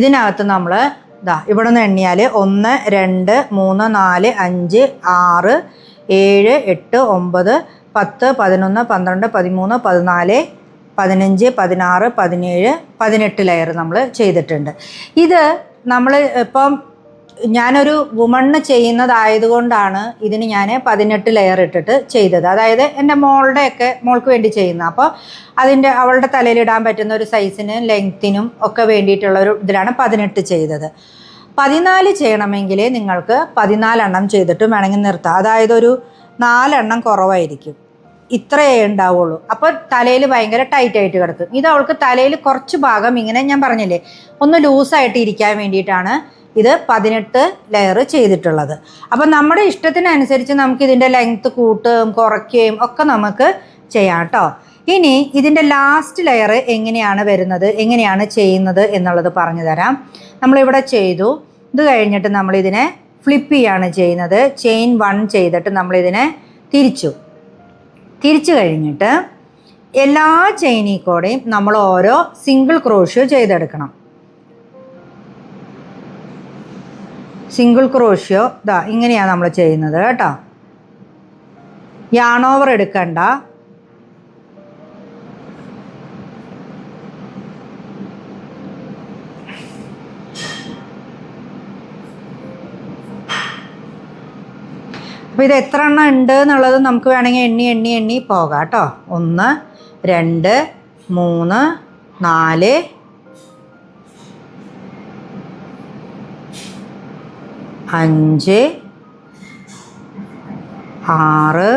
ഇതിനകത്ത് നമ്മൾ ഇവിടെ നിന്ന് എണ്ണിയാൽ 1 2 3 4 5 6 7 8 9 10 11 12 13 14 15 16 17 18 ലെയർ നമ്മൾ ചെയ്തിട്ടുണ്ട്. ഇത് നമ്മൾ ഇപ്പം ഞാനൊരു വുമണ്ണ് ചെയ്യുന്നതായതുകൊണ്ടാണ് ഇതിന് ഞാൻ 18 ലെയർ ഇട്ടിട്ട് ചെയ്തത്. അതായത് എൻ്റെ മോൾക്ക് വേണ്ടി ചെയ്യുന്നത്. അപ്പോൾ അവളുടെ തലയിലിടാൻ പറ്റുന്ന ഒരു സൈസിനും ലെങ്ത്തിനും ഒക്കെ വേണ്ടിയിട്ടുള്ളൊരു ഇതിലാണ് 18 ചെയ്തത്. 14 ചെയ്യണമെങ്കിൽ നിങ്ങൾക്ക് 14 എണ്ണം ചെയ്തിട്ടും വേണമെങ്കിൽ നിർത്താം. അതായത് ഒരു 4 എണ്ണം കുറവായിരിക്കും, ഇത്രയേ ഉണ്ടാവുള്ളൂ. അപ്പോൾ തലയിൽ ഭയങ്കര ടൈറ്റായിട്ട് കിടക്കും. ഇത് അവൾക്ക് തലയിൽ കുറച്ച് ഭാഗം ഇങ്ങനെ ഞാൻ പറഞ്ഞില്ലേ ഒന്ന് ലൂസായിട്ട് ഇരിക്കാൻ വേണ്ടിയിട്ടാണ് ഇത് 18 ലെയർ ചെയ്തിട്ടുള്ളത്. അപ്പം നമ്മുടെ ഇഷ്ടത്തിനനുസരിച്ച് നമുക്ക് ഇതിൻ്റെ ലെങ്ത്ത് കൂട്ടുകയും കുറയ്ക്കുകയും ഒക്കെ നമുക്ക് ചെയ്യാം കേട്ടോ. ഇനി ഇതിൻ്റെ ലാസ്റ്റ് ലെയർ എങ്ങനെയാണ് വരുന്നത്, എങ്ങനെയാണ് ചെയ്യുന്നത് എന്നുള്ളത് പറഞ്ഞു തരാം. നമ്മളിവിടെ ചെയ്തു. ഇത് കഴിഞ്ഞിട്ട് നമ്മളിതിനെ ഫ്ലിപ്പ് ചെയ്യാണ് ചെയ്യുന്നത്. ചെയിൻ 1 ചെയ്തിട്ട് നമ്മളിതിനെ തിരിച്ചു കഴിഞ്ഞിട്ട് എല്ലാ ചെയിനിൽ കൂടെയും നമ്മൾ ഓരോ സിംഗിൾ ക്രോഷ്യോ ചെയ്തെടുക്കണം. സിംഗിൾ ക്രോഷ്യോ ഇങ്ങനെയാണ് നമ്മൾ ചെയ്യുന്നത് കേട്ടോ. യാൺ ഓവർ എടുക്കണ്ട. അപ്പോൾ ഇത് എത്ര എണ്ണം ഉണ്ട് എന്നുള്ളത് നമുക്ക് വേണമെങ്കിൽ എണ്ണി പോകാം കേട്ടോ. 1 2 3 4 5 6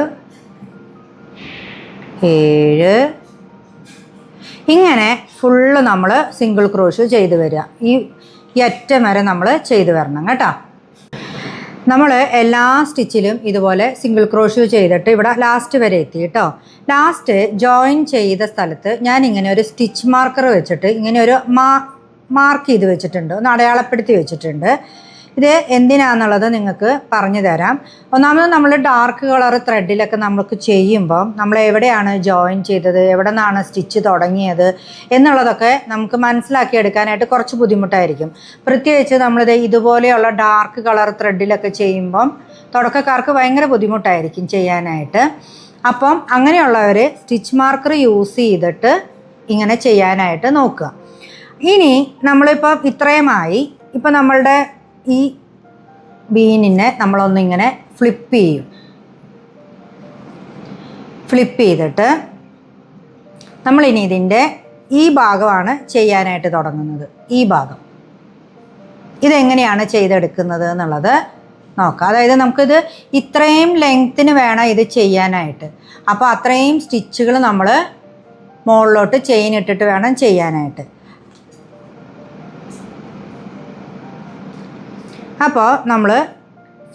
7 ഇങ്ങനെ ഫുള്ള് നമ്മൾ സിംഗിൾ ക്രോഷ് ചെയ്ത് വരിക. ഈ അറ്റം വരെ നമ്മൾ ചെയ്ത് വരണം കേട്ടോ. നമ്മൾ എല്ലാ സ്റ്റിച്ചിലും ഇതുപോലെ സിംഗിൾ ക്രോഷ് ചെയ്തിട്ട് ഇവിടെ ലാസ്റ്റ് വരെ എത്തി കേട്ടോ. ലാസ്റ്റ് ജോയിൻ ചെയ്ത സ്ഥലത്ത് ഞാൻ ഇങ്ങനെ ഒരു സ്റ്റിച്ച് മാർക്കർ വെച്ചിട്ട് ഇങ്ങനെ ഒരു മാർക്ക് ചെയ്ത് വെച്ചിട്ടുണ്ട്, ഒന്ന് അടയാളപ്പെടുത്തി വെച്ചിട്ടുണ്ട്. ഇത് എന്തിനാണെന്നുള്ളത് നിങ്ങൾക്ക് പറഞ്ഞു തരാം. ഒന്നാമത് നമ്മൾ ഡാർക്ക് കളർ ത്രെഡിലൊക്കെ നമുക്ക് ചെയ്യുമ്പം നമ്മൾ എവിടെയാണ് ജോയിൻ ചെയ്തത്, എവിടെ നിന്നാണ് സ്റ്റിച്ച് തുടങ്ങിയത് എന്നുള്ളതൊക്കെ നമുക്ക് മനസ്സിലാക്കിയെടുക്കാനായിട്ട് കുറച്ച് ബുദ്ധിമുട്ടായിരിക്കും. പ്രത്യേകിച്ച് നമ്മളിത് ഇതുപോലെയുള്ള ഡാർക്ക് കളർ ത്രെഡിലൊക്കെ ചെയ്യുമ്പം തുടക്കക്കാർക്ക് ഭയങ്കര ബുദ്ധിമുട്ടായിരിക്കും ചെയ്യാനായിട്ട്. അപ്പം അങ്ങനെയുള്ളവർ സ്റ്റിച്ച് മാർക്കർ യൂസ് ചെയ്തിട്ട് ഇങ്ങനെ ചെയ്യാനായിട്ട് നോക്കുക. ഇനി നമ്മളിപ്പോൾ ഇത്രയുമായി. ഇപ്പം നമ്മളുടെ ഈ ബീനിനെ നമ്മളൊന്നിങ്ങനെ ഫ്ലിപ്പ് ചെയ്യും. ഫ്ലിപ്പ് ചെയ്തിട്ട് നമ്മളിനി ഇതിൻ്റെ ഈ ഭാഗമാണ് ചെയ്യാനായിട്ട് തുടങ്ങുന്നത്. ഈ ഭാഗം ഇതെങ്ങനെയാണ് ചെയ്തെടുക്കുന്നത് എന്നുള്ളത് നോക്കാം. അതായത് നമുക്കിത് ഇത്രയും ലെങ്ത്തിന് വേണം ഇത് ചെയ്യാനായിട്ട്. അപ്പോൾ അത്രയും സ്റ്റിച്ചുകൾ നമ്മൾ മുകളിലോട്ട് ചെയിൻ ഇട്ടിട്ട് വേണം ചെയ്യാനായിട്ട്. അപ്പോൾ നമ്മൾ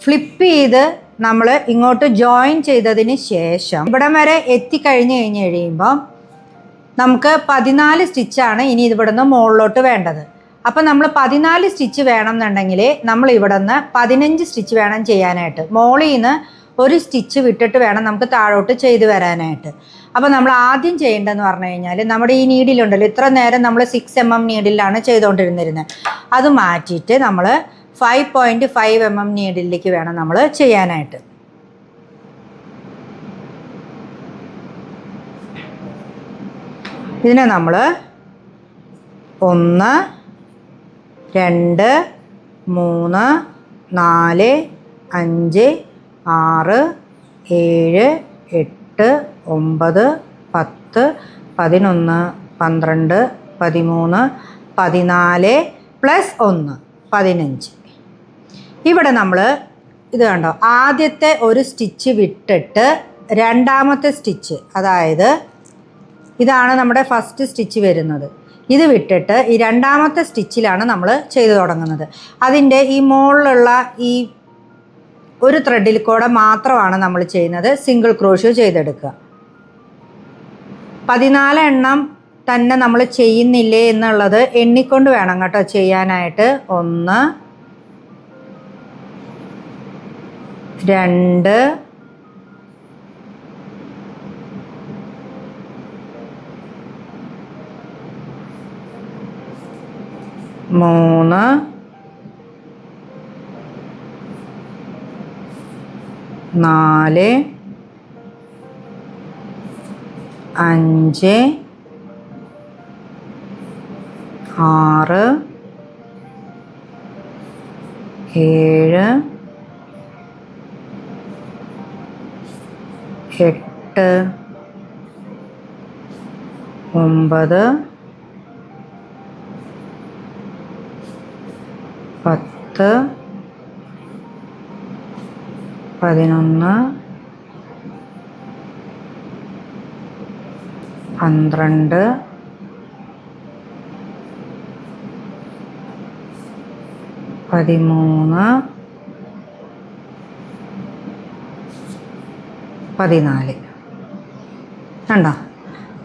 ഫ്ലിപ്പ് ചെയ്ത് നമ്മൾ ഇങ്ങോട്ട് ജോയിൻ ചെയ്തതിന് ശേഷം ഇവിടം വരെ എത്തിക്കഴിഞ്ഞ് കഴിയുമ്പോൾ നമുക്ക് 14 സ്റ്റിച്ചാണ് ഇനി ഇവിടെ നിന്ന് മുകളിലോട്ട് വേണ്ടത്. അപ്പോൾ നമ്മൾ 14 സ്റ്റിച്ച് വേണം എന്നുണ്ടെങ്കിൽ നമ്മൾ ഇവിടെ നിന്ന് 15 സ്റ്റിച്ച് വേണം ചെയ്യാനായിട്ട്. മുകളിൽ നിന്ന് ഒരു സ്റ്റിച്ച് വിട്ടിട്ട് വേണം നമുക്ക് താഴോട്ട് ചെയ്ത് വരാനായിട്ട്. അപ്പോൾ നമ്മൾ ആദ്യം ചെയ്യേണ്ടതെന്ന് പറഞ്ഞു കഴിഞ്ഞാൽ നമ്മുടെ ഈ നീഡിലുണ്ടല്ലോ, ഇത്ര നേരം നമ്മൾ 6 mm നീഡിലാണ് ചെയ്തുകൊണ്ടിരുന്നിരുന്നത്. അത് മാറ്റിയിട്ട് നമ്മൾ 5.5 mm നീഡിലേക്ക് വേണം നമ്മൾ ചെയ്യാനായിട്ട്. ഇതിനെ നമ്മൾ 1 2 3 4 5 6 7 8 9 10 11 12 13 14 പ്ലസ് 1 15. ഇവിടെ നമ്മൾ ഇത് കണ്ടോ, ആദ്യത്തെ ഒരു സ്റ്റിച്ച് വിട്ടിട്ട് രണ്ടാമത്തെ സ്റ്റിച്ച്, അതായത് ഇതാണ് നമ്മുടെ ഫസ്റ്റ് സ്റ്റിച്ച് വരുന്നത്, ഇത് വിട്ടിട്ട് ഈ രണ്ടാമത്തെ സ്റ്റിച്ചിലാണ് നമ്മൾ ചെയ്തു തുടങ്ങുന്നത്. അതിൻ്റെ ഈ മുകളിലുള്ള ഈ ഒരു ത്രെഡിൽ കൂടെ മാത്രമാണ് നമ്മൾ ചെയ്യുന്നത് സിംഗിൾ ക്രോഷ് ചെയ്തെടുക്കുക. 14 എണ്ണം തന്നെ നമ്മൾ ചെയ്യുന്നില്ലേ എന്നുള്ളത് എണ്ണിക്കൊണ്ട് വേണം കേട്ടോ ചെയ്യാനായിട്ട്. 1 2 3 4 5 6 7 8 9 10 11 12 13 14 കണ്ടോ,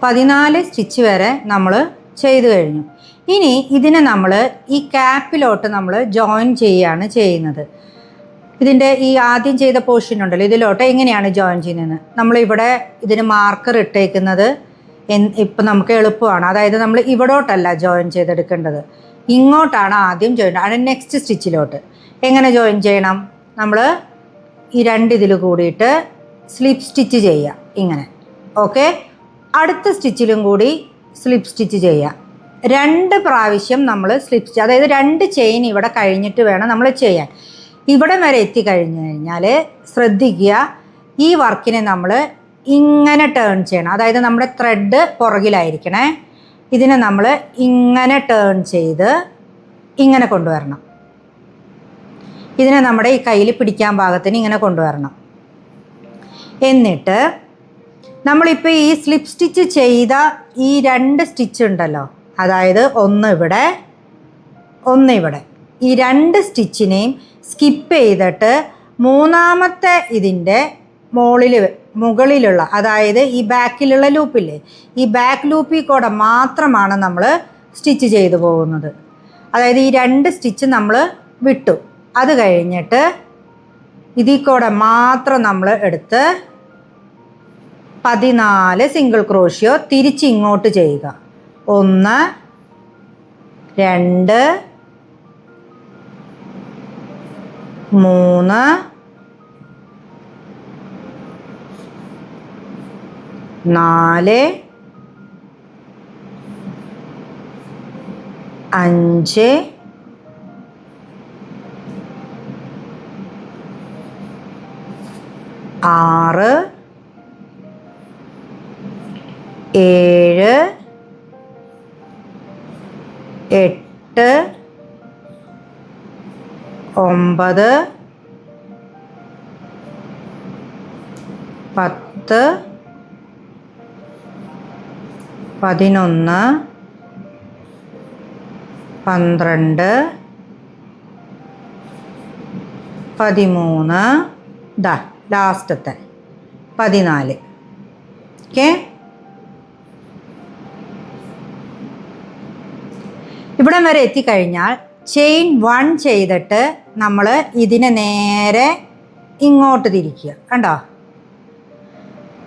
14 സ്റ്റിച്ച് വരെ നമ്മൾ ചെയ്തു കഴിഞ്ഞു. ഇനി ഇതിനെ നമ്മൾ ഈ ക്യാപ്പിലോട്ട് നമ്മൾ ജോയിൻ ചെയ്യുകയാണ് ചെയ്യുന്നത്. ഇതിൻ്റെ ഈ ആദ്യം ചെയ്ത പോർഷൻ ഉണ്ടല്ലോ, ഇതിലോട്ട് എങ്ങനെയാണ് ജോയിൻ ചെയ്യുന്നത്? നമ്മളിവിടെ ഇതിന് മാർക്കർ ഇട്ടേക്കുന്നത് ഇപ്പം നമുക്ക് എളുപ്പമാണ്. അതായത് നമ്മൾ ഇവിടോട്ടല്ല ജോയിൻ ചെയ്തെടുക്കേണ്ടത്, ഇങ്ങോട്ടാണ് ആദ്യം ജോയിൻ. അത് നെക്സ്റ്റ് സ്റ്റിച്ചിലോട്ട് എങ്ങനെ ജോയിൻ ചെയ്യണം? നമ്മൾ ഈ ഇതിൽ കൂടിയിട്ട് സ്ലിപ്പ് സ്റ്റിച്ച് ചെയ്യുക ഇങ്ങനെ. ഓക്കെ, അടുത്ത സ്റ്റിച്ചിലും കൂടി സ്ലിപ്പ് സ്റ്റിച്ച് ചെയ്യുക. 2 പ്രാവശ്യം നമ്മൾ സ്ലിപ്പ് സ്റ്റിച്ച്, അതായത് 2 ചെയിൻ ഇവിടെ കഴിഞ്ഞിട്ട് വേണം നമ്മൾ ചെയ്യാൻ. ഇവിടെ വരെ എത്തിക്കഴിഞ്ഞു കഴിഞ്ഞാൽ ശ്രദ്ധിക്കുക, ഈ വർക്കിനെ നമ്മൾ ഇങ്ങനെ ടേൺ ചെയ്യണം. അതായത് നമ്മുടെ ത്രെഡ് പുറകിലായിരിക്കണേ. ഇതിനെ നമ്മൾ ഇങ്ങനെ ടേൺ ചെയ്ത് ഇങ്ങനെ കൊണ്ടുവരണം. ഇതിനെ നമ്മുടെ ഈ കയ്യിൽ പിടിക്കാൻ പാകത്തിന് ഇങ്ങനെ കൊണ്ടുവരണം. എന്നിട്ട് നമ്മളിപ്പോൾ ഈ സ്ലിപ്പ് സ്റ്റിച്ച് ചെയ്ത ഈ 2 സ്റ്റിച്ച് ഉണ്ടല്ലോ, അതായത് ഒന്ന് ഇവിടെ ഒന്ന് ഇവിടെ, ഈ 2 സ്റ്റിച്ചിനെയും സ്കിപ്പ് ചെയ്തിട്ട് മൂന്നാമത്തെ ഇതിൻ്റെ മുകളിലുള്ള, അതായത് ഈ ബാക്കിലുള്ള ലൂപ്പില്ലേ, ഈ ബാക്ക് ലൂപ്പിൽ കൂടെ മാത്രമാണ് നമ്മൾ സ്റ്റിച്ച് ചെയ്തു പോകുന്നത്. അതായത് ഈ 2 സ്റ്റിച്ച് നമ്മൾ വിട്ടു. അത് കഴിഞ്ഞിട്ട് ഇതിൽ കൂടെ മാത്രം നമ്മൾ എടുത്ത് 14 സിംഗിൾ ക്രോഷ്യോ തിരിച്ച് ഇങ്ങോട്ട് ചെയ്യുക. 1 2 3 4 5 6 7 8 9 10 11 12 13 ദാ ലാസ്റ്റത്തെ 14. ഓക്കെ, ഇവിടം വരെ എത്തിക്കഴിഞ്ഞാൽ ചെയിൻ 1 ചെയ്തിട്ട് നമ്മൾ ഇതിനെ നേരെ ഇങ്ങോട്ട് തിരിക്കുക. കണ്ടോ?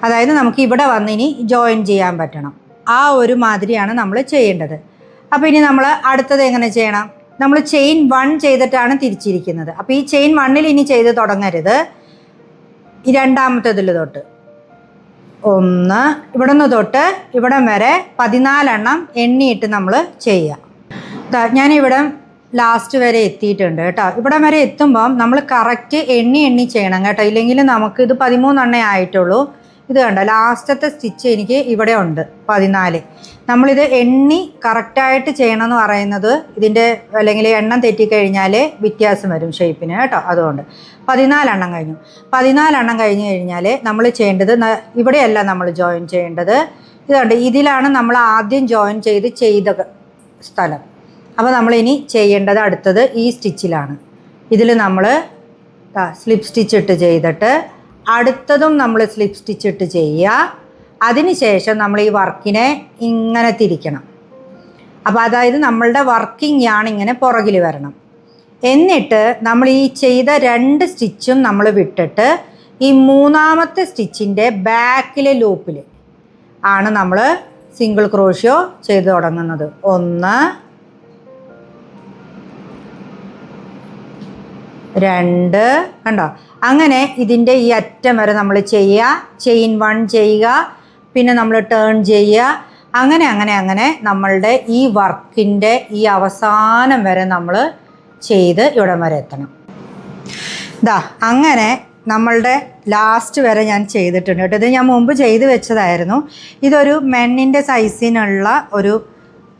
അതായത് നമുക്ക് ഇവിടെ വന്ന് ഇനി ജോയിൻ ചെയ്യാൻ പറ്റണം. ആ ഒരു മാതിരിയാണ് നമ്മൾ ചെയ്യേണ്ടത്. അപ്പോൾ ഇനി നമ്മൾ അടുത്തത് എങ്ങനെ ചെയ്യണം? നമ്മൾ ചെയിൻ 1 ചെയ്തിട്ടാണ് തിരിച്ചിരിക്കുന്നത്. അപ്പോൾ ഈ ചെയിൻ 1ൽ ഇനി ചെയ്ത് തുടങ്ങരുത്. ഈ രണ്ടാമത്തേതിൽ തൊട്ട് 1 ഇവിടെ നിന്ന് തൊട്ട് ഇവിടം വരെ 14 എണ്ണം എണ്ണിയിട്ട് നമ്മൾ ചെയ്യുക. ഞാനിവിടെ ലാസ്റ്റ് വരെ എത്തിയിട്ടുണ്ട് കേട്ടോ. ഇവിടം വരെ എത്തുമ്പം നമ്മൾ കറക്റ്റ് എണ്ണി ചെയ്യണം കേട്ടോ, ഇല്ലെങ്കിൽ നമുക്ക് ഇത് 13 എണ്ണേ ആയിട്ടുള്ളൂ. ഇത് കണ്ടോ, ലാസ്റ്റത്തെ സ്റ്റിച്ച് എനിക്ക് ഇവിടെ ഉണ്ട് 14. നമ്മളിത് എണ്ണി കറക്റ്റായിട്ട് ചെയ്യണമെന്ന് പറയുന്നത് ഇതിൻ്റെ അല്ലെങ്കിൽ എണ്ണം തെറ്റിക്കഴിഞ്ഞാൽ വ്യത്യാസം വരും ഷേപ്പിന് കേട്ടോ. അതുകൊണ്ട് 14 എണ്ണം കഴിഞ്ഞു. 14 എണ്ണം കഴിഞ്ഞ് കഴിഞ്ഞാൽ നമ്മൾ ചെയ്യേണ്ടത്, ഇവിടെയല്ല നമ്മൾ ജോയിൻ ചെയ്യേണ്ടത്, ഇതുണ്ട് ഇതിലാണ് നമ്മൾ ആദ്യം ജോയിൻ ചെയ്ത സ്ഥലം. അപ്പോൾ നമ്മളിനി ചെയ്യേണ്ടത് അടുത്തത് ഈ സ്റ്റിച്ചിലാണ്. ഇതിൽ നമ്മൾ സ്ലിപ്പ് സ്റ്റിച്ച് ഇട്ട് ചെയ്തിട്ട് അടുത്തതും നമ്മൾ സ്ലിപ്പ് സ്റ്റിച്ച് ഇട്ട് ചെയ്യുക. അതിനുശേഷം നമ്മൾ ഈ വർക്കിനെ ഇങ്ങനെ തിരിക്കണം. അപ്പോൾ അതായത് നമ്മളുടെ വർക്കിംഗ് യാൺ ഇങ്ങനെ പുറകിൽ വരണം. എന്നിട്ട് നമ്മൾ ഈ ചെയ്ത 2 സ്റ്റിച്ചും നമ്മൾ വിട്ടിട്ട് ഈ മൂന്നാമത്തെ സ്റ്റിച്ചിൻ്റെ ബാക്കിലെ ലൂപ്പിൽ ആണ് നമ്മൾ സിംഗിൾ ക്രോഷ്യോ ചെയ്ത് തുടങ്ങുന്നത്. 1 2 കണ്ടോ? അങ്ങനെ ഇതിൻ്റെ ഈ അറ്റം വരെ നമ്മൾ ചെയ്യുക. ചെയിൻ 1 ചെയ്യുക, പിന്നെ നമ്മൾ ടേൺ ചെയ്യുക. അങ്ങനെ നമ്മളുടെ ഈ വർക്കിൻ്റെ ഈ അവസാനം വരെ നമ്മൾ ചെയ്ത് ഇവിടം വരെ എത്തണം. അങ്ങനെ നമ്മളുടെ ലാസ്റ്റ് വരെ ഞാൻ ചെയ്തിട്ടുണ്ട് കേട്ടോ. ഇത് ഞാൻ മുമ്പ് ചെയ്ത് വെച്ചതായിരുന്നു. ഇതൊരു മെന്നിൻ്റെ സൈസിനുള്ള ഒരു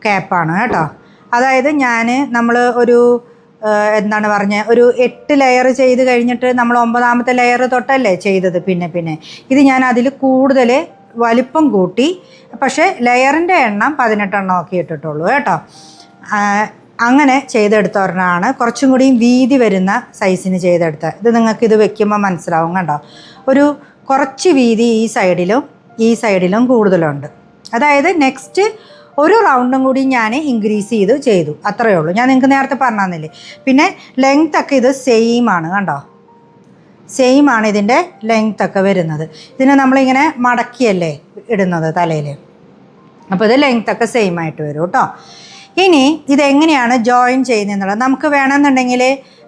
ക്യാപ്പാണ് കേട്ടോ. അതായത് നമ്മൾ ഒരു എന്താണ് പറഞ്ഞത്, ഒരു 8 ലെയർ ചെയ്ത് കഴിഞ്ഞിട്ട് നമ്മൾ 9ാമത്തെ ലെയർ തൊട്ടല്ലേ ചെയ്തത്. പിന്നെ ഇത് ഞാൻ അതിൽ കൂടുതൽ വലിപ്പം കൂട്ടി, പക്ഷേ ലെയറിൻ്റെ എണ്ണം 18 എണ്ണം ഒക്കെ ഇട്ടിട്ടുള്ളൂ കേട്ടോ. അങ്ങനെ ചെയ്തെടുത്ത ഒരെണ്ണമാണ് കുറച്ചും കൂടിയും വീതി വരുന്ന സൈസിന് ചെയ്തെടുത്ത. ഇത് നിങ്ങൾക്കിത് വെക്കുമ്പോൾ മനസ്സിലാവും കണ്ടോ. ഒരു കുറച്ച് വീതി ഈ സൈഡിലും കൂടുതലുണ്ട്. അതായത് നെക്സ്റ്റ് ഒരു റൗണ്ടും കൂടി ഞാൻ ഇൻക്രീസ് ചെയ്തു, അത്രയേ ഉള്ളൂ. ഞാൻ നിങ്ങൾക്ക് നേരത്തെ പറഞ്ഞു തന്നില്ലേ. പിന്നെ ലെങ്ത്തൊക്കെ ഇത് സെയിം ആണ് കണ്ടോ, സെയിം ആണ് ഇതിൻ്റെ ലെങ്ത്തൊക്കെ വരുന്നത്. ഇതിനെ നമ്മളിങ്ങനെ മടക്കിയല്ലേ ഇടുന്നത് തലയിൽ. അപ്പോൾ ഇത് ലെങ്ത്തൊക്കെ സെയിം ആയിട്ട് വരും കേട്ടോ. ഇനി ഇതെങ്ങനെയാണ് ജോയിൻ ചെയ്യുന്നതെന്നുള്ളത് നമുക്ക് വേണമെന്നുണ്ടെങ്കിൽ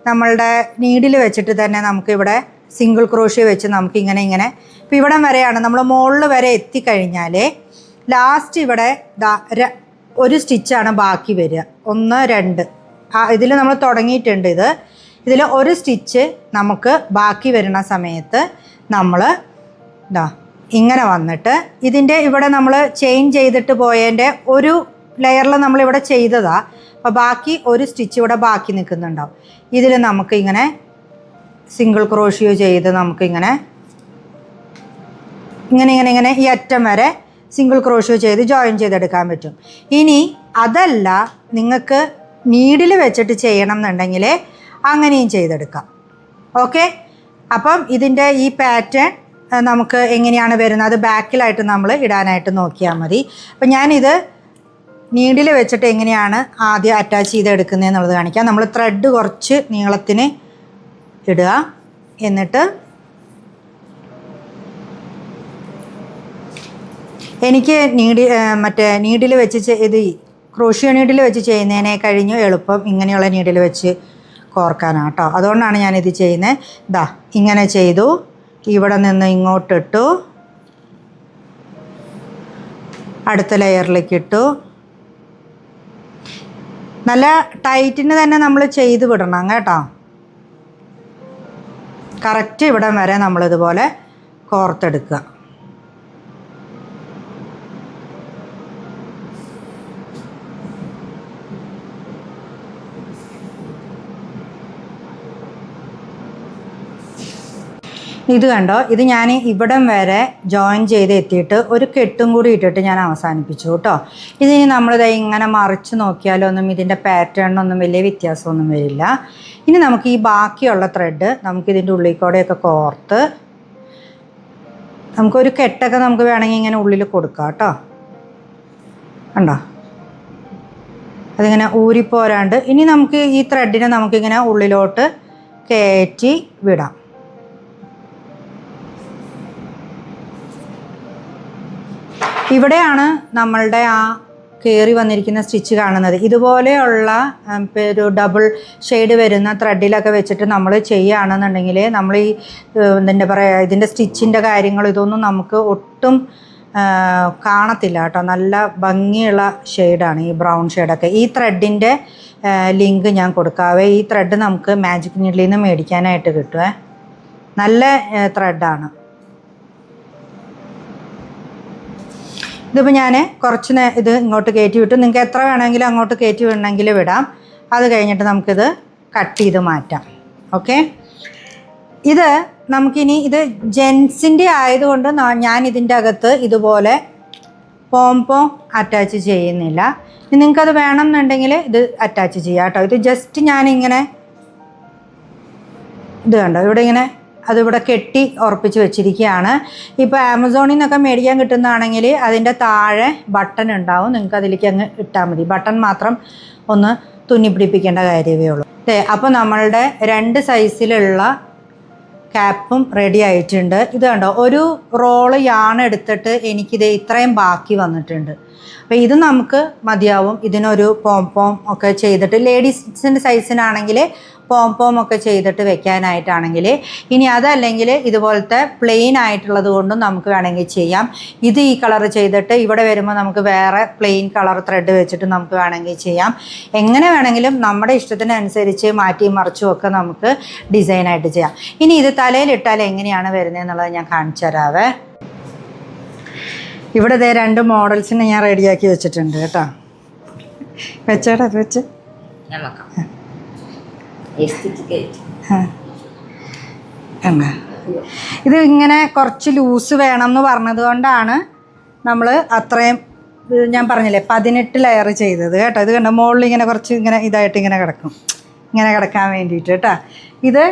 നമ്മളുടെ നീഡിൽ വെച്ചിട്ട് തന്നെ നമുക്കിവിടെ സിംഗിൾ ക്രോഷ്യ വെച്ച് നമുക്കിങ്ങനെ ഇപ്പോൾ ഇവിടം വരെയാണ് നമ്മൾ മുകളിൽ വരെ എത്തിക്കഴിഞ്ഞാൽ ലാസ്റ്റ് ഇവിടെ ഒരു സ്റ്റിച്ചാണ് ബാക്കി വരിക. 1 2 ഇതിൽ നമ്മൾ തുടങ്ങിയിട്ടുണ്ട്. ഇതിൽ ഒരു സ്റ്റിച്ച് നമുക്ക് ബാക്കി വരുന്ന സമയത്ത് നമ്മൾ ഇതാ ഇങ്ങനെ വന്നിട്ട് ഇതിൻ്റെ ഇവിടെ നമ്മൾ ചെയിൻ ചെയ്തിട്ട് പോയതിൻ്റെ ഒരു ലെയറിൽ നമ്മളിവിടെ ചെയ്തതാണ്. അപ്പോൾ ബാക്കി ഒരു സ്റ്റിച്ച് ഇവിടെ ബാക്കി നിൽക്കുന്നുണ്ടാവും. ഇതിൽ നമുക്കിങ്ങനെ സിംഗിൾ ക്രോഷിയോ ചെയ്ത് നമുക്കിങ്ങനെ ഇങ്ങനെ ഈ അറ്റം വരെ സിംഗിൾ ക്രോഷിയോ ചെയ്ത് ജോയിൻ ചെയ്തെടുക്കാൻ പറ്റും. ഇനി അതല്ല നിങ്ങൾക്ക് നീഡിൽ വെച്ചിട്ട് ചെയ്യണം എന്നുണ്ടെങ്കിൽ അങ്ങനെയും ചെയ്തെടുക്കാം. ഓക്കെ, അപ്പം ഇതിൻ്റെ ഈ പാറ്റേൺ നമുക്ക് എങ്ങനെയാണ് വരുന്നത് അത് ബാക്കിലായിട്ട് നമ്മൾ ഇടാനായിട്ട് നോക്കിയാൽ മതി. അപ്പം ഞാനിത് നീഡിൽ വെച്ചിട്ട് എങ്ങനെയാണ് ആദ്യം അറ്റാച്ച് ചെയ്തെടുക്കുന്നത് എന്നുള്ളത് കാണിക്കാം. നമ്മൾ ത്രെഡ് കുറച്ച് നീളത്തിന് ഇടുക, എന്നിട്ട് എനിക്ക് നീഡിൽ വെച്ച് ഇത് ക്രോഷ്യോ നീഡിൽ വെച്ച് ചെയ്യുന്നതിനെ കഴിഞ്ഞു എളുപ്പം ഇങ്ങനെയുള്ള നീഡിൽ വെച്ച് കോർക്കാനാണ് കേട്ടോ. അതുകൊണ്ടാണ് ഞാനിത് ചെയ്യുന്നത്. ഇതാ ഇങ്ങനെ ചെയ്തു, ഇവിടെ നിന്ന് ഇങ്ങോട്ടിട്ടു, അടുത്ത ലെയറിലേക്ക് ഇട്ടു. നല്ല ടൈറ്റിന് തന്നെ നമ്മൾ ചെയ്ത് വിടണം കേട്ടോ. കറക്റ്റ് ഇവിടം വരെ നമ്മളിതുപോലെ കോർത്തെടുക്കുക. ഇത് കണ്ടോ, ഇത് ഞാൻ ഇവിടം വരെ ജോയിൻ ചെയ്ത് എത്തിയിട്ട് ഒരു കെട്ടും കൂടി ഇട്ടിട്ട് ഞാൻ അവസാനിപ്പിച്ചു കേട്ടോ. ഇതിനി നമ്മളിത് ഇങ്ങനെ മറിച്ച് നോക്കിയാലൊന്നും ഇതിൻ്റെ പാറ്റേണിനൊന്നും വലിയ വ്യത്യാസമൊന്നും വരില്ല. ഇനി നമുക്ക് ഈ ബാക്കിയുള്ള ത്രെഡ് നമുക്കിതിൻ്റെ ഉള്ളിൽ കൂടെയൊക്കെ കോർത്ത് നമുക്കൊരു കെട്ടൊക്കെ നമുക്ക് വേണമെങ്കിൽ ഇങ്ങനെ ഉള്ളിൽ കൊടുക്കാം കേട്ടോ. കണ്ടോ, അതിങ്ങനെ ഊരിപ്പോരാണ്ട് ഇനി നമുക്ക് ഈ ത്രെഡിനെ നമുക്കിങ്ങനെ ഉള്ളിലോട്ട് കയറ്റി വിടാം. ഇവിടെയാണ് നമ്മളുടെ ആ കയറി വന്നിരിക്കുന്ന സ്റ്റിച്ച് കാണുന്നത്. ഇതുപോലെയുള്ള ഒരു ഡബിൾ ഷെയ്ഡ് വരുന്ന ത്രെഡിലൊക്കെ വെച്ചിട്ട് നമ്മൾ ചെയ്യുകയാണെന്നുണ്ടെങ്കിൽ നമ്മൾ ഈ എന്താ പറയുക ഇതിൻ്റെ സ്റ്റിച്ചിൻ്റെ കാര്യങ്ങൾ ഇതൊന്നും നമുക്ക് ഒട്ടും കാണത്തില്ല കേട്ടോ. നല്ല ഭംഗിയുള്ള ഷെയ്ഡാണ് ഈ ബ്രൗൺ ഷെയ്ഡൊക്കെ. ഈ ത്രെഡിൻ്റെ ലിങ്ക് ഞാൻ കൊടുക്കാവേ. ഈ ത്രെഡ് നമുക്ക് മാജിക് നീഡിലിൽ നിന്ന് മേടിക്കാനായിട്ട് കിട്ടുമേ. നല്ല ത്രെഡാണ്. ഇതിപ്പോൾ ഞാൻ കുറച്ച് ഇത് ഇങ്ങോട്ട് കയറ്റി വിട്ടു. നിങ്ങൾക്ക് എത്ര വേണമെങ്കിലും അങ്ങോട്ട് കയറ്റി വിടണമെങ്കിൽ വിടാം. അത് കഴിഞ്ഞിട്ട് നമുക്കിത് കട്ട് ചെയ്ത് മാറ്റാം. ഓക്കെ, ഇത് നമുക്കിനി ഇത് ജെൻസിൻ്റെ ആയതുകൊണ്ട് ഞാൻ ഇതിൻ്റെ അകത്ത് ഇതുപോലെ പോംപോം അറ്റാച്ച് ചെയ്യുന്നില്ല. നിങ്ങൾക്കത് വേണം എന്നുണ്ടെങ്കിൽ ഇത് അറ്റാച്ച് ചെയ്യാം കേട്ടോ. ഇത് ജസ്റ്റ് ഞാനിങ്ങനെ ഇത് കണ്ടോ ഇവിടെ ഇങ്ങനെ അതിവിടെ കെട്ടി ഉറപ്പിച്ച് വെച്ചിരിക്കുകയാണ്. ഇപ്പോൾ ആമസോണിൽ നിന്നൊക്കെ മേടിക്കാൻ കിട്ടുന്നതാണെങ്കിൽ അതിൻ്റെ താഴെ ബട്ടൺ ഉണ്ടാവും. നിങ്ങൾക്ക് അതിലേക്ക് അങ്ങ് ഇട്ടാൽ മതി. ബട്ടൺ മാത്രം ഒന്ന് തുന്നി പിടിപ്പിക്കേണ്ട കാര്യമേ ഉള്ളൂ. അപ്പോൾ നമ്മളുടെ 2 സൈസിലുള്ള ക്യാപ്പും റെഡി ആയിട്ടുണ്ട്. ഇത് കണ്ടോ, ഒരു റോള് യാൺ എടുത്തിട്ട് എനിക്കിത് ഇത്രയും ബാക്കി വന്നിട്ടുണ്ട്. അപ്പോൾ ഇത് നമുക്ക് മതിയാവും. ഇതിനൊരു പോംപോം ഒക്കെ ചെയ്തിട്ട് ലേഡീസിൻ്റെ സൈസിനാണെങ്കിൽ പോംപോം ഒക്കെ ചെയ്തിട്ട് വെക്കാനായിട്ടാണെങ്കിൽ, ഇനി അതല്ലെങ്കിൽ ഇതുപോലത്തെ പ്ലെയിൻ ആയിട്ടുള്ളത് കൊണ്ടും നമുക്ക് വേണമെങ്കിൽ ചെയ്യാം. ഇത് ഈ കളർ ചെയ്തിട്ട് ഇവിടെ വരുമ്പോൾ നമുക്ക് വേറെ പ്ലെയിൻ കളർ ത്രെഡ് വെച്ചിട്ട് നമുക്ക് വേണമെങ്കിൽ ചെയ്യാം. എങ്ങനെ വേണമെങ്കിലും നമ്മുടെ ഇഷ്ടത്തിനനുസരിച്ച് മാറ്റി മറിച്ചും ഒക്കെ നമുക്ക് ഡിസൈനായിട്ട് ചെയ്യാം. ഇനി ഇത് തലയിലിട്ടാൽ എങ്ങനെയാണ് വരുന്നതെന്നുള്ളത് ഞാൻ കാണിച്ചു തരാവേ. ഇവിടെ 2 മോഡൽസിനെ ഞാൻ റെഡിയാക്കി വെച്ചിട്ടുണ്ട് കേട്ടോ. വെച്ചോടാ, അത് വെച്ച് ഇത് ഇങ്ങനെ കുറച്ച് ലൂസ് വേണം എന്ന് പറഞ്ഞത് കൊണ്ടാണ് നമ്മൾ അത്രയും ഞാൻ പറഞ്ഞില്ലേ 18 ലെയർ ചെയ്തത് കേട്ടോ. ഇത് കണ്ടോ, മുകളിൽ ഇങ്ങനെ കുറച്ച് ഇങ്ങനെ ഇതായിട്ട് ഇങ്ങനെ കിടക്കും, ഇങ്ങനെ കിടക്കാൻ വേണ്ടിയിട്ട് കേട്ടോ. ഇത്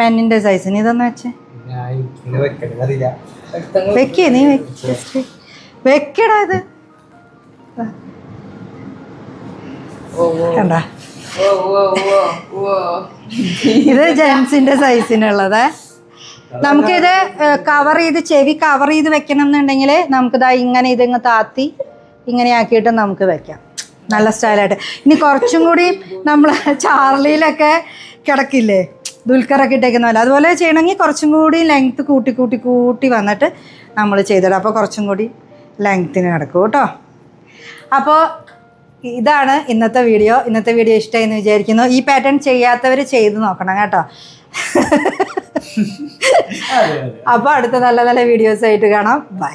മെന്നിൻ്റെ സൈസിന്. ഇതൊന്ന് വെച്ചേ, വെക്കേ നീ വെക്കടാ. ഇത് കണ്ടാ, ഇത് ജെൻസിൻ്റെ സൈസിനുള്ളത്. നമുക്കിത് കവർ ചെയ്ത് ചെവി കവർ ചെയ്ത് വെക്കണം എന്നുണ്ടെങ്കിൽ നമുക്കിതാ ഇങ്ങനെ ഇതിങ്ങ് താത്തി ഇങ്ങനെ ആക്കിയിട്ട് നമുക്ക് വെക്കാം, നല്ല സ്റ്റൈലായിട്ട്. ഇനി കുറച്ചും കൂടി നമ്മൾ ചാർലിയിലൊക്കെ കിടക്കില്ലേ ദുൽഖറൊക്കെ ഇട്ടേക്കുന്ന പോലെ അതുപോലെ ചെയ്യണമെങ്കിൽ കുറച്ചും കൂടി ലെങ്ത്ത് കൂട്ടി വന്നിട്ട് നമ്മൾ ചെയ്തിടാം. അപ്പോൾ കുറച്ചും കൂടി ലെങ്ത്തിന് കിടക്കും കേട്ടോ. അപ്പോൾ ഇതാണ് ഇന്നത്തെ വീഡിയോ ഇഷ്ടമായി എന്ന് വിചാരിക്കുന്നു. ഈ പാറ്റേൺ ചെയ്യാത്തവർ ചെയ്ത് നോക്കണം കേട്ടോ. അപ്പോൾ അടുത്ത നല്ല നല്ല വീഡിയോസ് ആയിട്ട് കാണാം. ബൈ.